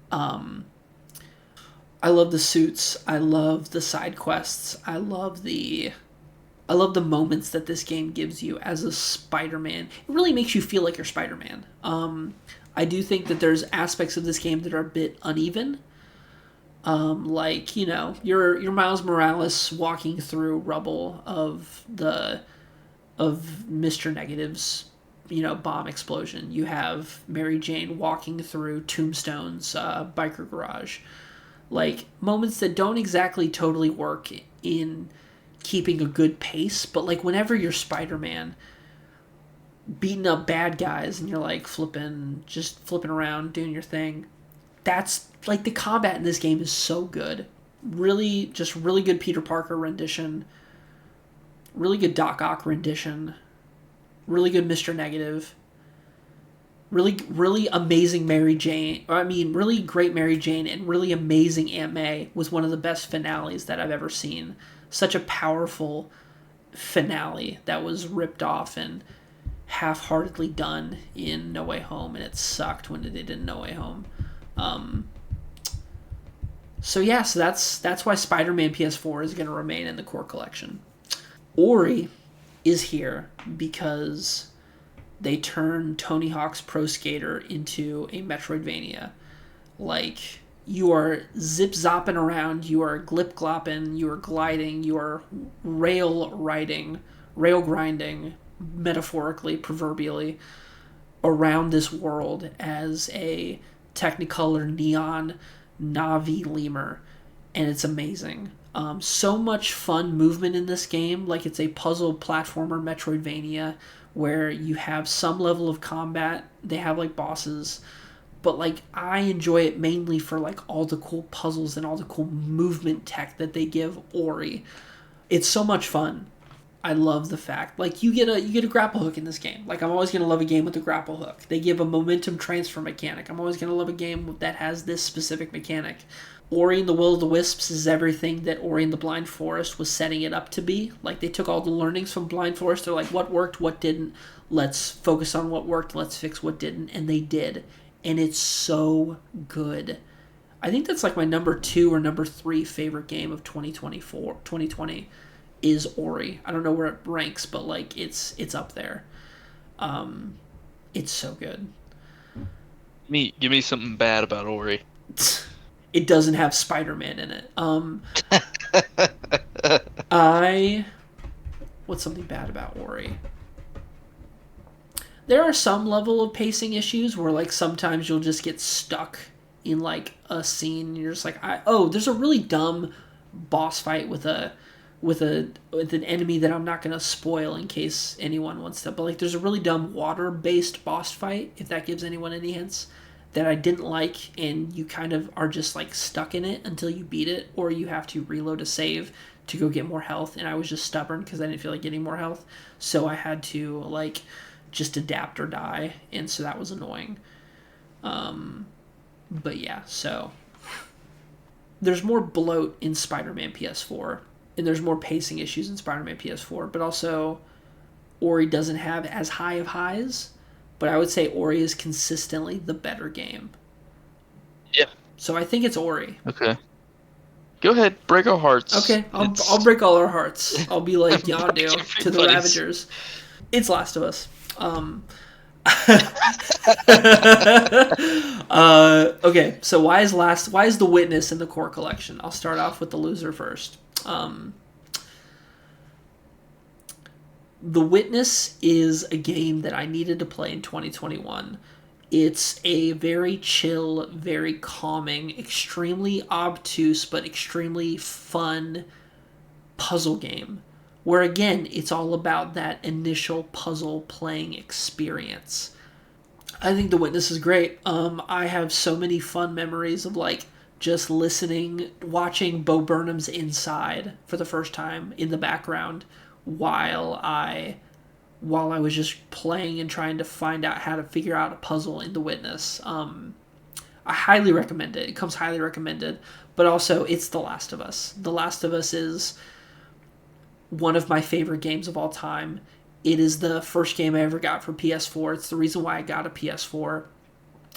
I love the suits. I love the side quests. I love the moments that this game gives you as a Spider-Man. It really makes you feel like you're Spider-Man. I do think that there's aspects of this game that are a bit uneven. Like, you know, you're Miles Morales walking through rubble of Mr. Negative's, you know, bomb explosion. You have Mary Jane walking through Tombstone's biker garage. Like, moments that don't exactly totally work in keeping a good pace, but like whenever you're Spider-Man beating up bad guys and you're like flipping around doing your thing, that's like the combat in this game is so good. Really good Peter Parker rendition, really good Doc Ock rendition, really good Mr. Negative, really amazing Mary Jane, really great Mary Jane, and really amazing Aunt May was one of the best finales that I've ever seen. Such a powerful finale that was ripped off and half-heartedly done in No Way Home, and it sucked when it did in No Way Home. So that's why Spider-Man PS4 is going to remain in the core collection. Ori is here because they turned Tony Hawk's Pro Skater into a Metroidvania. Like, you are zip zopping around, you are glip glopping, you are gliding, you are rail grinding, metaphorically, proverbially, around this world as a Technicolor neon Navi lemur, and it's amazing. So much fun movement in this game. Like, it's a puzzle platformer Metroidvania where you have some level of combat. They have like bosses, but like I enjoy it mainly for like all the cool puzzles and all the cool movement tech that they give Ori. It's so much fun. I love the fact like you get a grapple hook in this game. Like, I'm always gonna love a game with a grapple hook. They give a momentum transfer mechanic. I'm always gonna love a game that has this specific mechanic. Ori and the Will of the Wisps is everything that Ori and the Blind Forest was setting it up to be. Like, they took all the learnings from Blind Forest. They're like, what worked, what didn't. Let's focus on what worked. Let's fix what didn't, and they did. And it's so good. I think that's like my number 2 or number 3 favorite game of 2020 is Ori. I don't know where it ranks, but like it's up there. It's so good. Give me something bad about Ori. It doesn't have Spider-Man in it. What's something bad about Ori? There are some level of pacing issues where like sometimes you'll just get stuck in like a scene and you're just like, there's a really dumb boss fight with an enemy that I'm not gonna spoil in case anyone wants to. But like, there's a really dumb water-based boss fight, if that gives anyone any hints, that I didn't like, and you kind of are just like stuck in it until you beat it, or you have to reload a save to go get more health. And I was just stubborn because I didn't feel like getting more health, so I had to like just adapt or die, and so that was annoying. But yeah, so there's more bloat in Spider-Man PS4, and there's more pacing issues in Spider-Man PS4, but also Ori doesn't have as high of highs, but I would say Ori is consistently the better game. Yeah. So I think it's Ori. Okay. Go ahead, break our hearts. Okay, I'll break all our hearts. I'll be like Yondu to the Ravagers. It's Last of Us. Okay, so why is The Witness in the core collection? I'll start off with the loser first. The Witness is a game that I needed to play in 2021. It's a very chill, very calming, extremely obtuse, but extremely fun puzzle game. Where, again, it's all about that initial puzzle playing experience. I think The Witness is great. I have so many fun memories of, like, just watching Bo Burnham's Inside for the first time in the background while I was just playing and trying to find out how to figure out a puzzle in The Witness. I highly recommend it. It comes highly recommended. But also, it's The Last of Us. The Last of Us is one of my favorite games of all time. It is the first game I ever got for PS4. It's the reason why I got a PS4.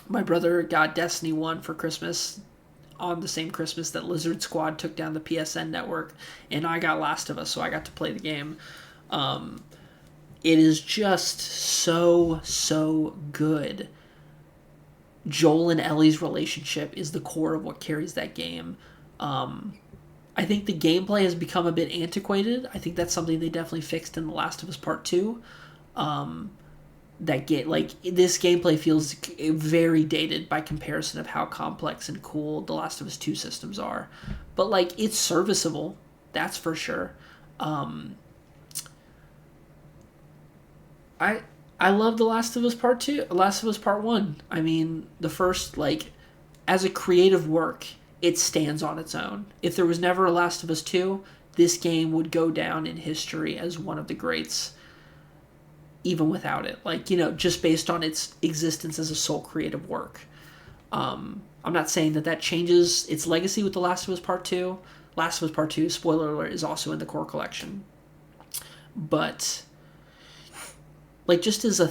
My brother got Destiny 1 for Christmas on the same Christmas that Lizard Squad took down the PSN network, and I got Last of Us, so I got to play the game. It is just so good. Joel and Ellie's relationship is the core of what carries that game. I think the gameplay has become a bit antiquated. I think that's something they definitely fixed in The Last of Us Part 2. This gameplay feels very dated by comparison of how complex and cool The Last of Us 2 systems are. But, like, it's serviceable. That's for sure. I love The Last of Us Part 2, Last of Us Part 1. I mean, the first, like, as a creative work, it stands on its own. If there was never a Last of Us 2, this game would go down in history as one of the greats, even without it. Like, you know, just based on its existence as a sole creative work. I'm not saying that changes its legacy with The Last of Us Part 2. Last of Us Part 2, spoiler alert, is also in the core collection. But, like, just as a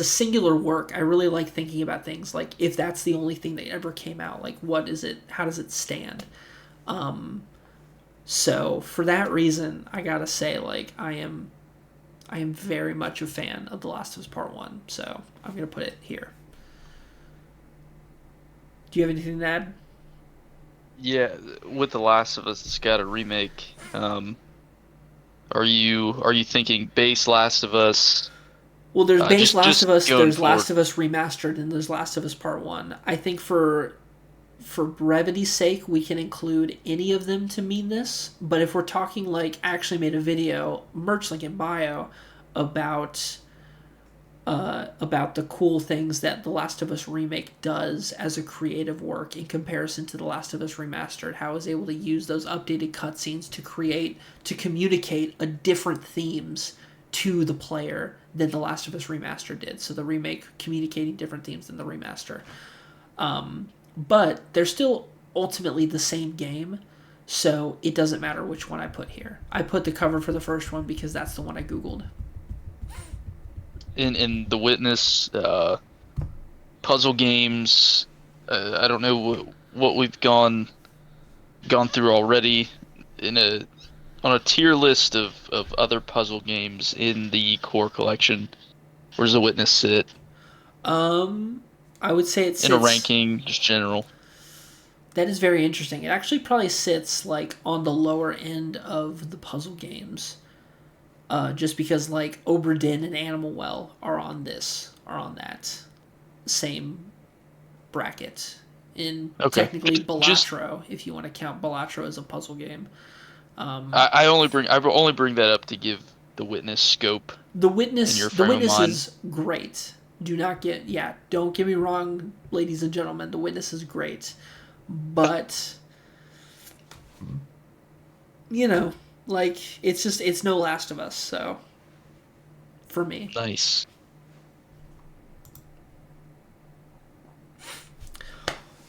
singular work, I really like thinking about things like, if that's the only thing that ever came out, like, what is it? How does it stand? So for that reason, I gotta say, like, I am I am very much a fan of The Last of Us Part 1, so I'm going to put it here. Do you have anything to add? Yeah, with The Last of Us, it's got a remake. Are you thinking base Last of Us? Well, there's base Last Just of Us, going there's forward. Last of Us Remastered, and there's Last of Us Part 1. I think for brevity's sake, we can include any of them to mean this. But if we're talking like actually made a video, merch link in bio, about about the cool things that The Last of Us remake does as a creative work in comparison to The Last of Us remastered, how it was able to use those updated cutscenes to communicate a different themes to the player than The Last of Us remastered did. So the remake communicating different themes than the remaster. But they're still ultimately the same game, so it doesn't matter which one I put here. I put the cover for the first one because that's the one I googled. In The Witness, puzzle games. I don't know what we've gone through already in a on a tier list of other puzzle games in the core collection. Where's The Witness sit Um, I would say it in a sits. ranking, just general? That is very interesting. It actually probably sits like on the lower end of the puzzle games, just because like Obra Dinn and Animal Well are on that same bracket. In Okay, technically just Balatro, if you want to count Balatro as a puzzle game. I will only bring that up to give The Witness scope in your The frame of Witness mind. is great. Do not get yeah. Don't get me wrong, ladies and gentlemen. The Witness is great, but you know, like it's no Last of Us. So for me, Nice.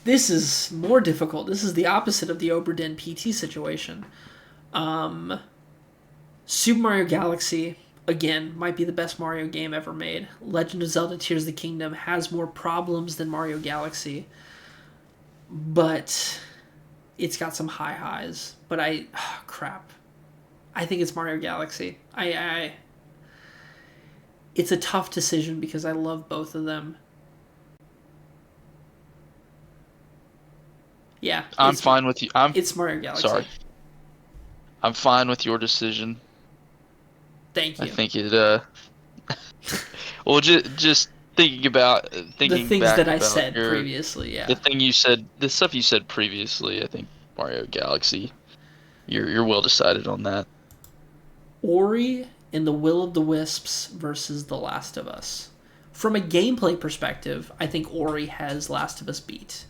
this is more difficult. This is the opposite of the Oberdin PT situation. Super Mario Galaxy again might be the best Mario game ever made. Legend of Zelda: Tears of the Kingdom has more problems than Mario Galaxy, but it's got some high highs. But crap. I think it's Mario Galaxy. It's a tough decision because I love both of them. Yeah, I'm fine with you. it's Mario Sorry. Galaxy. I'm fine with your decision. Thank I you. think it well, just The thinking things that back I about said previously, the yeah. thing you said, the stuff you said previously. I think Mario Galaxy. You're well decided on that. Ori and the Will of the Wisps versus The Last of Us. From a gameplay perspective, I think Ori has Last of Us beat.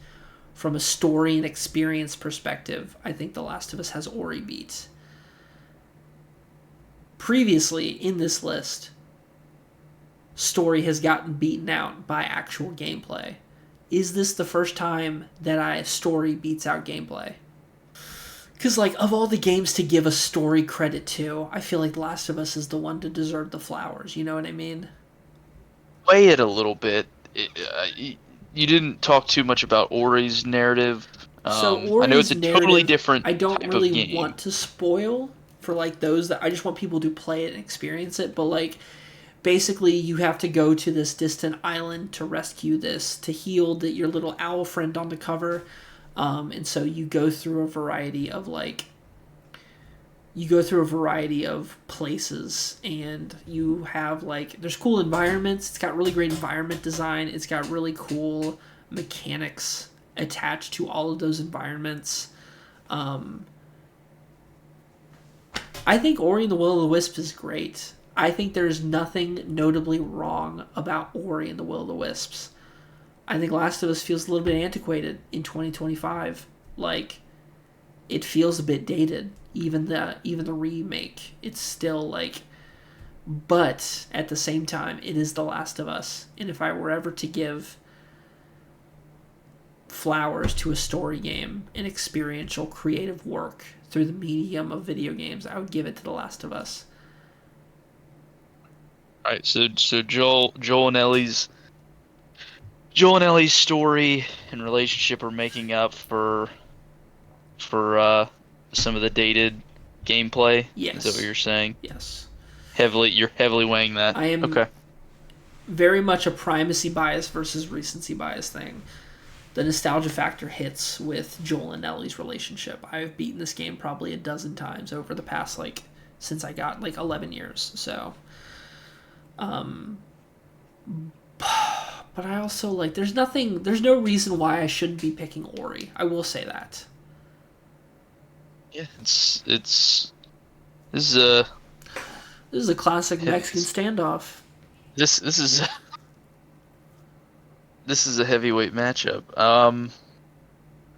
From a story and experience perspective, I think The Last of Us has Ori beat. Previously in this list, story has gotten beaten out by actual gameplay. Is this the first time that story beats out gameplay? Because, like, of all the games to give a story credit to, I feel like The Last of Us is the one to deserve the flowers. You know what I mean? Weigh it a little bit. You didn't talk too much about Ori's narrative. So, I know it's Ori's a totally narrative, different I don't type of really game. want to spoil for, like, those that I just want people to play it and experience it. But, like, basically, you have to go to this distant island to rescue to heal your little owl friend on the cover. And so you go through a variety of, like, you go through a variety of places and you have like there's cool environments. It's got really great environment design. It's got really cool mechanics attached to all of those environments. I think Ori and the Will of the Wisp is great. I think there's nothing notably wrong about Ori and the Will of the Wisps. I think Last of Us feels a little bit antiquated in 2025. Like it feels a bit dated. Even the remake, it's still like. But at the same time, it is The Last of Us, and if I were ever to give flowers to a story game, an experiential creative work through the medium of video games, I would give it to The Last of Us. All right, so Joel and Ellie's story and relationship are making up for some of the dated gameplay. Is that what Yes, you're saying? yes. You're heavily weighing that. I am Okay. very much a primacy bias versus recency bias thing. The nostalgia factor hits with Joel and Ellie's relationship. I've beaten this game probably a dozen times over the past, like, since I got, like, 11 years. So, but I also, like, there's no reason why I shouldn't be picking Ori. I will say that. Yeah, it's this is a This is a classic Mexican this standoff. this is this is a heavyweight matchup.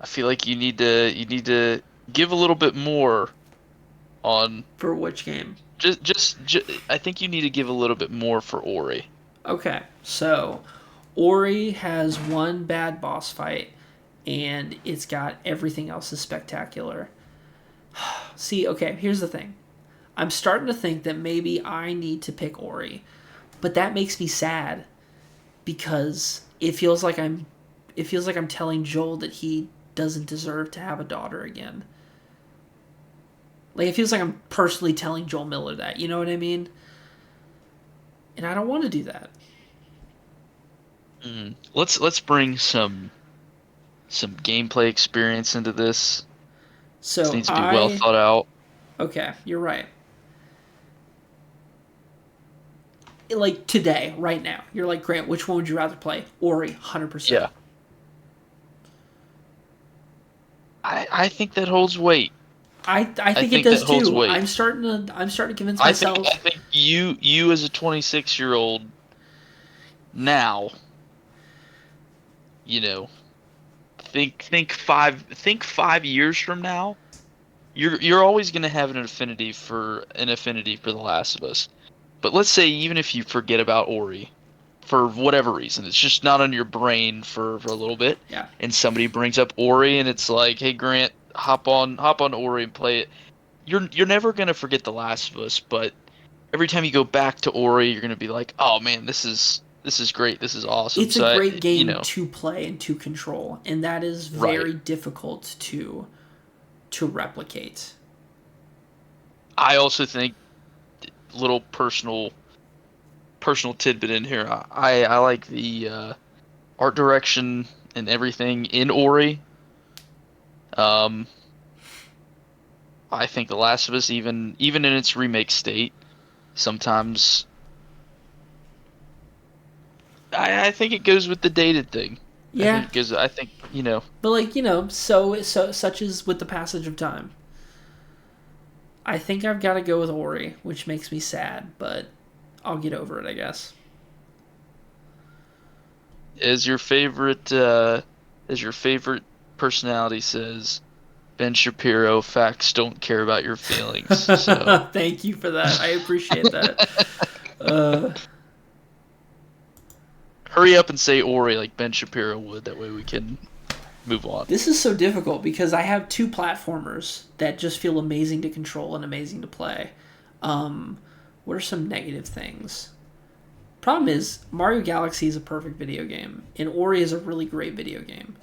I feel like you need to give a little bit more on For which game? just I think you need to give a little bit more for Ori. Okay, so Ori has one bad boss fight, and it's got everything else is spectacular. See, okay, here's the thing. I'm starting to think that maybe I need to pick Ori, but that makes me sad because it feels like I'm telling Joel that he doesn't deserve to have a daughter again. Like it feels like I'm personally telling Joel Miller that, you know what I mean? And I don't want to do that. Let's bring some gameplay experience into this. This So needs to be well thought out. okay, you're right. Like today, right now, you're like, Grant, which one would you rather play? Ori, 100%. Yeah. I think that holds weight. I I think it think that does holds too. weight. I'm starting to convince I myself. think you as a 26-year-old now, you know, think 5 years from now, you're always going to have an affinity for The Last of Us. But let's say even if you forget about Ori for whatever reason, it's just not on your brain for a little bit, Yeah. and somebody brings up Ori and it's like, "Hey Grant, hop on Ori and play it." You're never going to forget The Last of Us, but every time you go back to Ori, you're going to be like, "Oh man, this is great. This is awesome." It's a So great game to play and to control, and that is right. very difficult to replicate. I also think little personal tidbit in here. I like the art direction and everything in Ori. Um, I think The Last of Us, even in its remake state, sometimes I think it goes with the dated thing. I think Yeah, it goes. I think but like so such as with the passage of time. I think I've got to go with Ori, which makes me sad, but I'll get over it, I guess. as your favorite personality says, Ben Shapiro, facts don't care about your feelings. So Thank you for that. I appreciate that. Uh, hurry up and say Ori like Ben Shapiro would. That way we can move on. this is so difficult because I have two platformers that just feel amazing to control and amazing to play. Um, what are some negative things? Problem is, Mario Galaxy is a perfect video game, and Ori is a really great video game.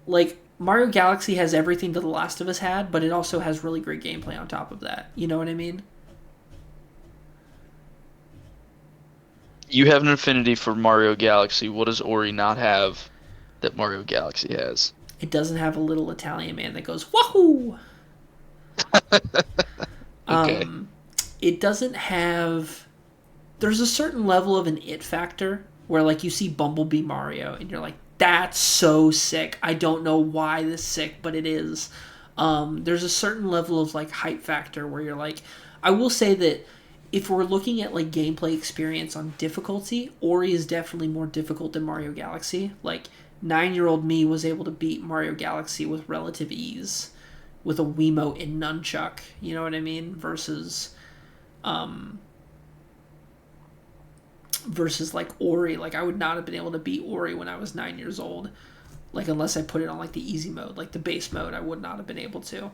Like, Mario Galaxy has everything that The Last of Us had, but it also has really great gameplay on top of that. You know what I mean? You have an affinity for Mario Galaxy. What does Ori not have that Mario Galaxy has? It doesn't have a little Italian man that goes, wahoo! Okay. It doesn't have. There's a certain level of an it factor where, like, you see Bumblebee Mario and you're like, that's so sick. I don't know why this sick, but it is. There's a certain level of, like, hype factor where you're like, I will say that if we're looking at, like, gameplay experience on difficulty, Ori is definitely more difficult than Mario Galaxy. Like, 9-year-old me was able to beat Mario Galaxy with relative ease with a Wiimote and nunchuck, you know what I mean? Versus like Ori. Like I would not have been able to beat Ori when I was 9 years old. Like unless I put it on like the easy mode, like the base mode, I would not have been able to.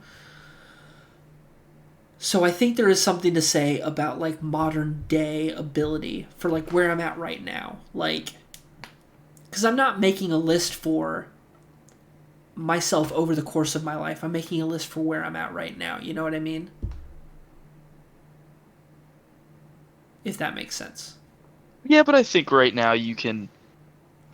So I think there is something to say about like modern day ability for like where I'm at right now. Like, because I'm not making a list for myself over the course of my life. I'm making a list for where I'm at right now. You know what I mean? If that makes sense. Yeah, but I think right now you can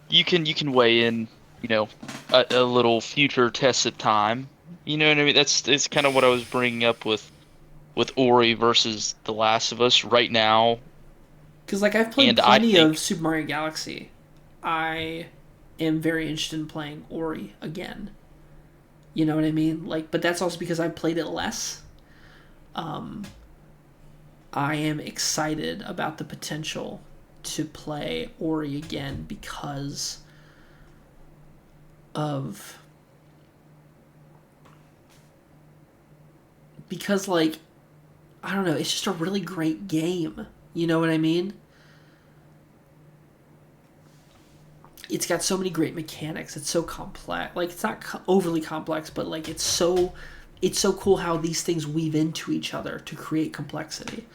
weigh in, a little future tested time. You know what I mean? It's kind of what I was bringing up with Ori versus The Last of Us right now, Because, like, I've played and I plenty of think Super Mario Galaxy. I am very interested in playing Ori again. You know what I mean? Like, but that's also because I played it less. Um, I am excited about the potential to play Ori again of because like I don't know, it's just a really great game. You know what I mean? It's got so many great mechanics. It's so complex. Like it's not overly complex, but like it's so cool how these things weave into each other to create complexity.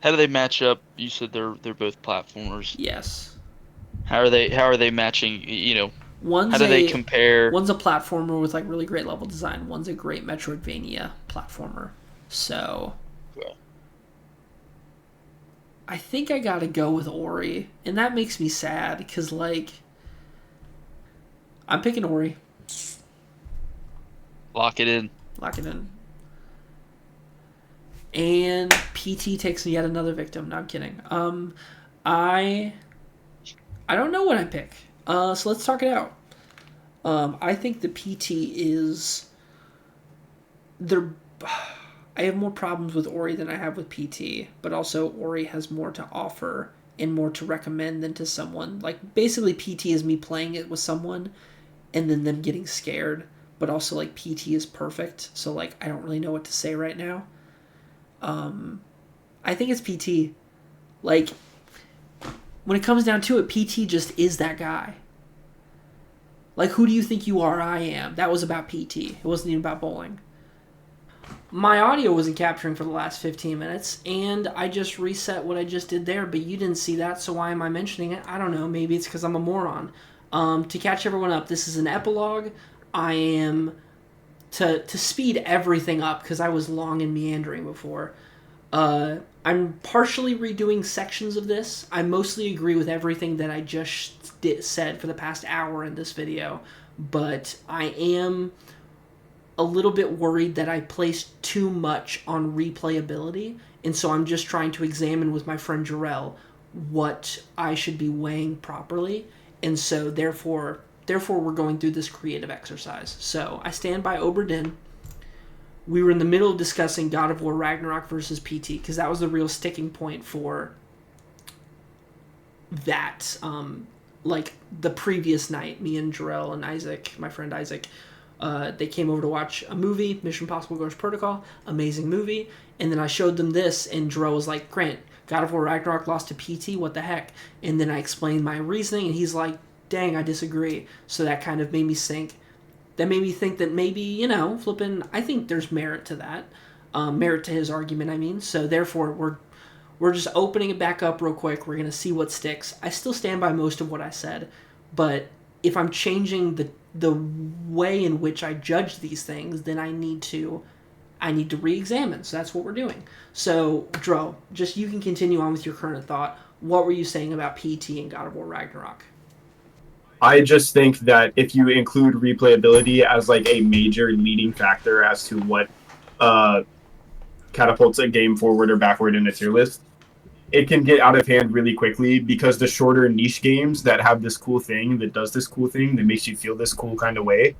how do they match up? You said they're both platformers. Yes. How are they matching, how One's do they a compare? one's a platformer with like really great level design. One's a great Metroidvania platformer. So I think I gotta go with Ori, and that makes me sad because like I'm picking Ori. Lock it in. Lock it in. And PT takes yet another victim. No, I'm kidding. I I don't know what I pick. So let's talk it out. I think the PT is they're. I have more problems with Ori than I have with PT, but also Ori has more to offer and more to recommend than to someone. Like basically, PT is me playing it with someone and then them getting scared. But also like PT is perfect, so like I don't really know what to say right now. I think it's PT. Like when it comes down to it, PT just is that guy. Like who do you think you are? I am. That was about PT. It wasn't even about bowling. My audio wasn't capturing for the last 15 minutes, and I just reset what I just did there, but you didn't see that, so why am I mentioning it? I don't know. Maybe it's because I'm a moron. To catch everyone up, this is an epilogue. I am to speed everything up because I was long and meandering before. I'm partially redoing sections of this. I mostly agree with everything that I just said for the past hour in this video, but I am a little bit worried that I placed too much on replayability, and so I'm just trying to examine with my friend Jarrell what I should be weighing properly, and so therefore we're going through this creative exercise. So I stand by Obra Dinn. We were in the middle of discussing God of War Ragnarok versus PT because that was the real sticking point for that. Like the previous night, me and Jarrell and Isaac, my friend Isaac, they came over to watch a movie, Mission Impossible Ghost Protocol, amazing movie, and then I showed them this, and Jarrell was like, Grant, God of War Ragnarok lost to PT, what the heck? And then I explained my reasoning, and he's like, dang, I disagree. So that kind of made me think. That made me think that maybe, flipping, I think there's merit to that. Merit to his argument, I mean. So therefore, we're just opening it back up real quick. We're going to see what sticks. I still stand by most of what I said, but if I'm changing the way in which I judge these things, then I need to re-examine. So that's what we're doing. So, Dro, just you can continue on with your current thought. What were you saying about PT and God of War Ragnarok? I just think that if you include replayability as like a major leading factor as to what catapults a game forward or backward in a tier list, it can get out of hand really quickly because the shorter niche games that have this cool thing that does this cool thing that makes you feel this cool kind of way,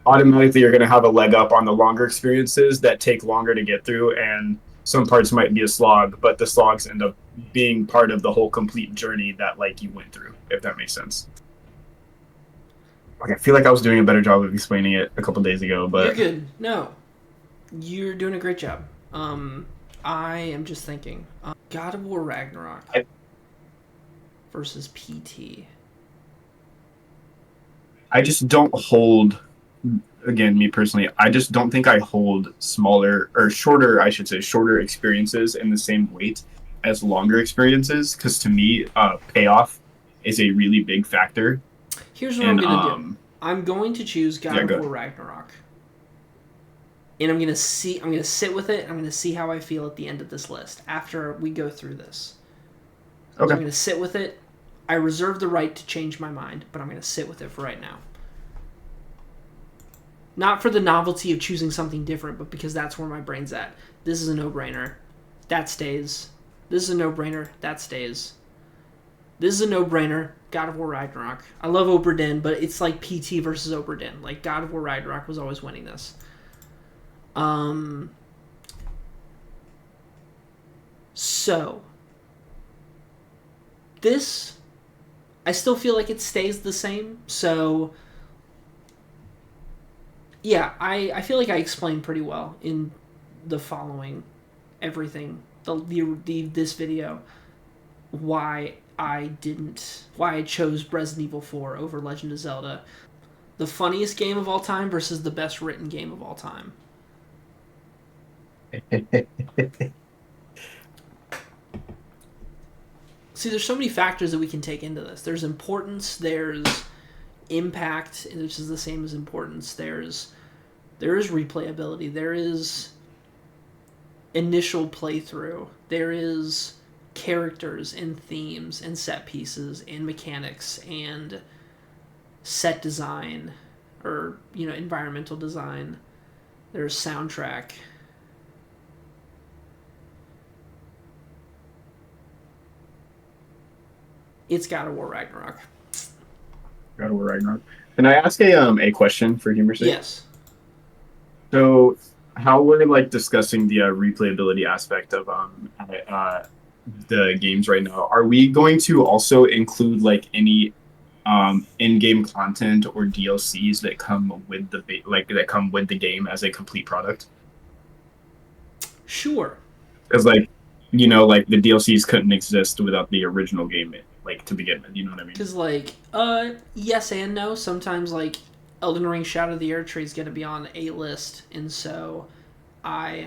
automatically you're going to have a leg up on the longer experiences that take longer to get through, and some parts might be a slog, but the slogs end up being part of the whole complete journey that like you went through, if that makes sense. I feel like I was doing a better job of explaining it a couple days ago, but you're good. No, you're doing a great job. I am just thinking, God of War Ragnarok versus PT. I just don't hold. Again, me personally, I just don't think I hold smaller or shorter, I should say, shorter experiences in the same weight as longer experiences, because to me, payoff is a really big factor. Here's what And I'm gonna do. I'm going to choose God of War Ragnarok. And I'm gonna sit with it, I'm gonna see how I feel at the end of this list after we go through this. Okay. So I'm gonna sit with it. I reserve the right to change my mind, but I'm gonna sit with it for right now. Not for the novelty of choosing something different, but because that's where my brain's at. This is a no-brainer. That stays. This is a no-brainer. That stays. This is a no-brainer. God of War Ragnarok. I love Obra Dinn, but it's like PT versus Obra Dinn. Like, God of War Ragnarok was always winning this. So, this, I still feel like it stays the same. So, yeah, I feel like I explained pretty well in the following everything, this video, why I chose Resident Evil 4 over Legend of Zelda. The funniest game of all time versus the best written game of all time. See, there's so many factors that we can take into this. There's importance, there's impact, which is the same as importance. There is replayability. There is initial playthrough. There is characters and themes and set pieces and mechanics and set design or, environmental design. There's soundtrack. It's God of War Ragnarok. God of War Ragnarok. Can I ask a question for humor's sake? Yes. So, how we're discussing the replayability aspect of the games right now? Are we going to also include any in-game content or DLCs that come with the game as a complete product? Sure. Because the DLCs couldn't exist without the original game, to begin with. You know what I mean? Because yes and no. Sometimes Elden Ring Shadow of the Erdtree is going to be on a list, and so I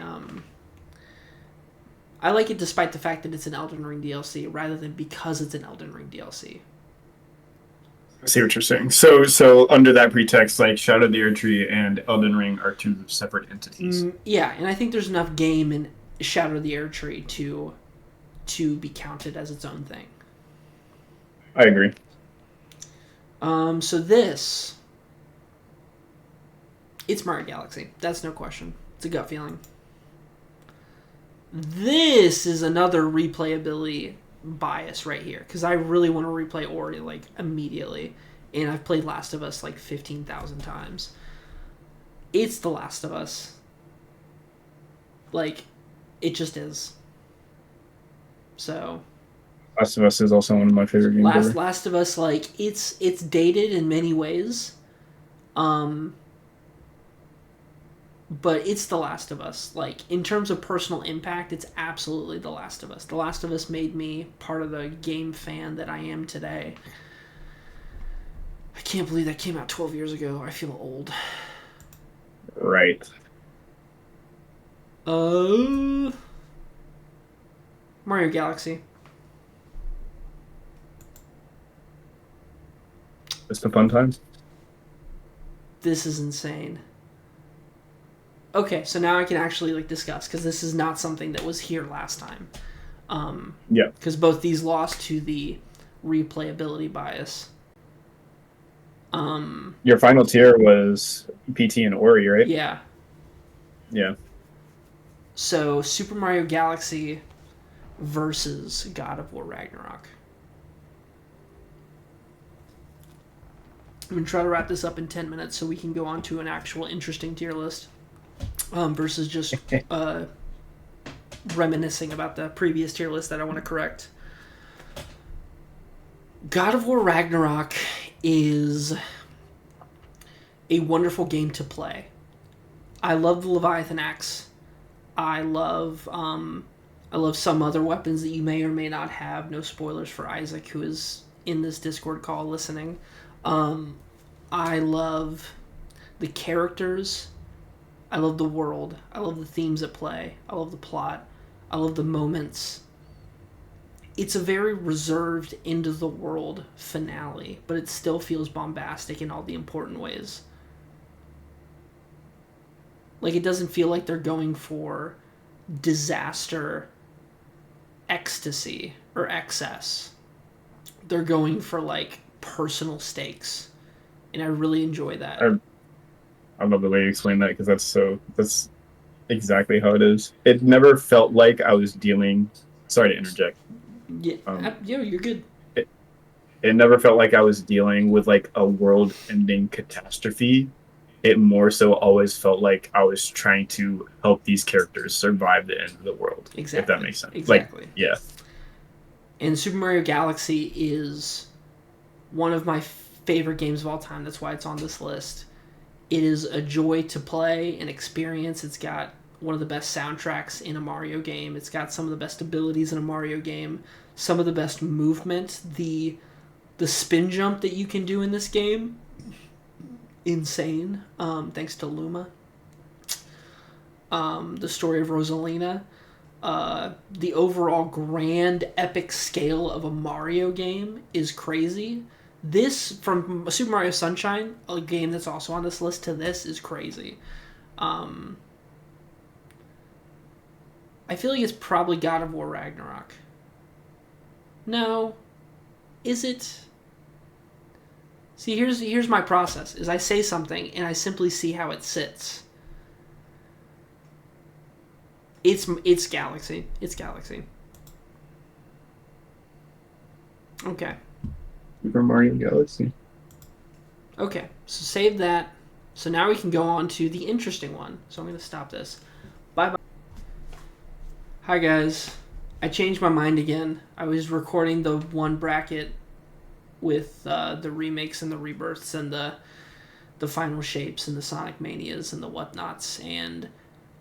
like it despite the fact that it's an Elden Ring DLC rather than because it's an Elden Ring DLC. I see what you're saying. So under that pretext, Shadow of the Erdtree and Elden Ring are two separate entities. Yeah, and I think there's enough game in Shadow of the Erdtree to be counted as its own thing. I agree. So this, it's Mario Galaxy. That's no question. It's a gut feeling. This is another replayability bias right here because I really want to replay Ori immediately, and I've played Last of Us 15,000 times. It's The Last of Us. It just is. So, Last of Us is also one of my favorite games ever. Last of Us, it's dated in many ways, but it's The Last of Us. In terms of personal impact, it's absolutely The Last of Us. The Last of Us made me part of the game fan that I am today. I can't believe that came out 12 years ago. I feel old. Right. Mario Galaxy. It's the fun times. This is insane. Okay, so now I can actually discuss because this is not something that was here last time. Yeah. Because both these lost to the replayability bias. Your final tier was PT and Ori, right? Yeah. Yeah. So Super Mario Galaxy versus God of War Ragnarok. I'm going to try to wrap this up in 10 minutes so we can go on to an actual interesting tier list versus just reminiscing about the previous tier list that I want to correct. God of War Ragnarok is a wonderful game to play. I love the Leviathan Axe. I love some other weapons that you may or may not have. No spoilers for Isaac, who is in this Discord call listening. I love the characters. I love the world. I love the themes at play. I love the plot. I love the moments. it's a very reserved, into the world finale, but it still feels bombastic in all the important ways. Like, it doesn't feel like they're going for disaster, ecstasy, or excess. They're going for, like, personal stakes. And I really enjoy that. I love the way you explain that, because that's exactly how it is. It never felt like I was dealing... Sorry to interject. Yeah, you're good. It never felt like I was dealing with, like, a world-ending catastrophe. It more so always felt like I was trying to help these characters survive the end of the world. Exactly. If that makes sense. Exactly. Like, yeah. And Super Mario Galaxy is one of my favorite games of all time. That's why it's on this list. It is a joy to play and experience. It's got one of the best soundtracks in a Mario game. It's got some of the best abilities in a Mario game. Some of the best movement. The spin jump that you can do in this game, insane. Thanks to Luma. The story of Rosalina. The overall grand epic scale of a Mario game is crazy. This, from Super Mario Sunshine, a game that's also on this list, to this is crazy. I feel like it's probably God of War Ragnarok. No. Is it? See, here's my process, is I say something and I simply see how it sits. It's Galaxy. It's Galaxy. Okay. Super Mario Galaxy. Okay, so save that. So now we can go on to the interesting one. So I'm going to stop this. Bye-bye. Hi, guys. I changed my mind again. I was recording the one bracket with the remakes and the rebirths and the final shapes and the Sonic Manias and the whatnots, and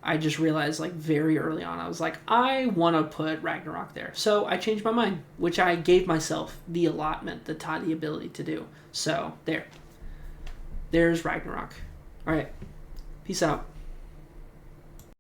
I just realized, like, very early on, I was like, I want to put Ragnarok there. So I changed my mind, which I gave myself the allotment, the ability to do. So, there's Ragnarok. Alright, peace out.